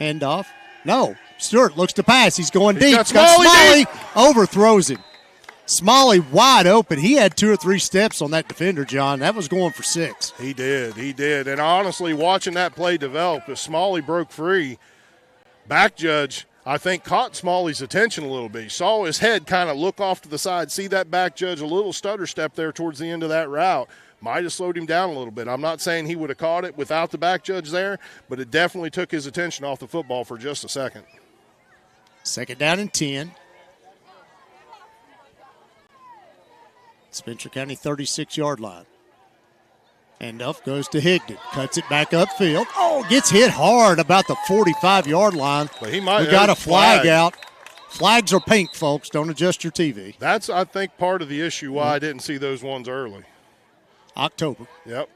Handoff. No. Stewart looks to pass. He's going deep. Got Smalley overthrows him. Smalley wide open. He had 2 or 3 steps on that defender, John. That was going for 6. He did. And honestly, watching that play develop, as Smalley broke free, back judge, I think, caught Smalley's attention a little bit. He saw his head kind of look off to the side, see that back judge, a little stutter step there towards the end of that route. Might have slowed him down a little bit. I'm not saying he would have caught it without the back judge there, but it definitely took his attention off the football for just a second. 2nd down and 10. Spencer County 36-yard line. Handoff goes to Higdon. Cuts it back upfield. Oh, gets hit hard about the 45-yard line. But we got a flag out. Flags are pink, folks. Don't adjust your TV. That's, I think, part of the issue why I didn't see those ones early. October. Yep.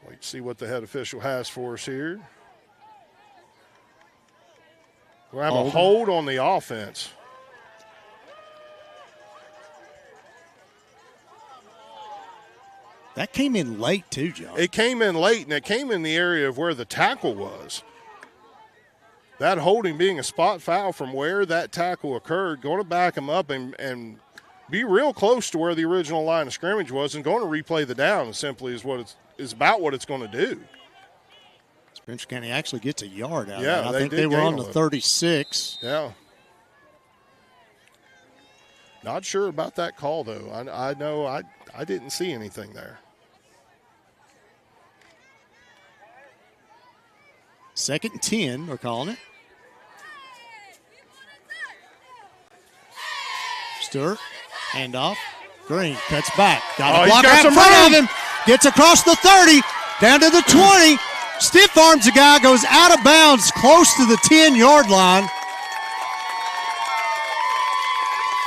Wait to see what the head official has for us here. We'll have a hold on the offense. That came in late, too, John. It came in late, and it came in the area of where the tackle was. That holding being a spot foul from where that tackle occurred, going to back him up and be real close to where the original line of scrimmage was and going to replay the down simply is about what it's going to do. Spencer County actually gets a yard out of it. I think they were on the 36. Yeah. Not sure about that call, though. I know I didn't see anything there. 2nd and 10, we're calling it. Stewart, handoff. Green cuts back. Got a block out in front of him. Gets across the 30, down to the 20. Stiff arms the guy, goes out of bounds, close to the 10-yard line.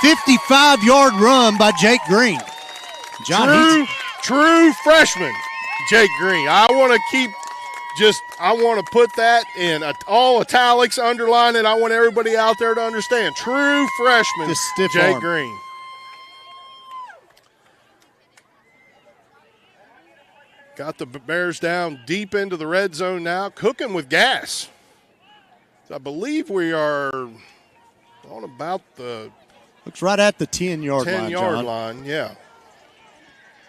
55-yard run by Jake Green. John, true freshman, Jake Green. I want to put that in all italics, underline it. I want everybody out there to understand. True freshman, Jake Green. Got the Bears down deep into the red zone now, cooking with gas. So I believe we are on about the looks right at the 10-yard line. 10-yard line, yeah.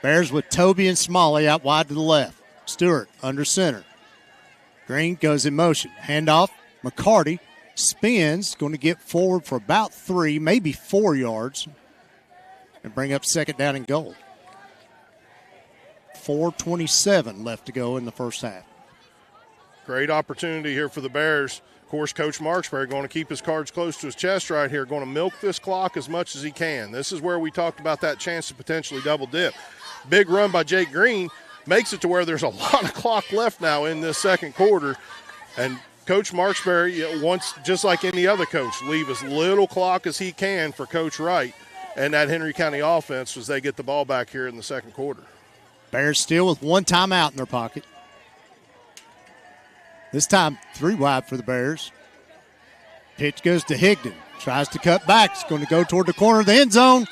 Bears with Toby and Smalley out wide to the left. Stewart under center. Green goes in motion. Handoff. McCarty spins. Going to get forward for about 3, maybe 4 yards. And bring up second down and goal. 4:27 left to go in the first half. Great opportunity here for the Bears. Of course, Coach Marksberry going to keep his cards close to his chest right here, going to milk this clock as much as he can. This is where we talked about that chance to potentially double dip. Big run by Jake Green makes it to where there's a lot of clock left now in this second quarter. And Coach Marksberry wants, just like any other coach, leave as little clock as he can for Coach Wright and that Henry County offense as they get the ball back here in the second quarter. Bears still with 1 timeout in their pocket. This time 3 wide for the Bears. Pitch goes to Higdon. Tries to cut back. It's going to go toward the corner of the end zone.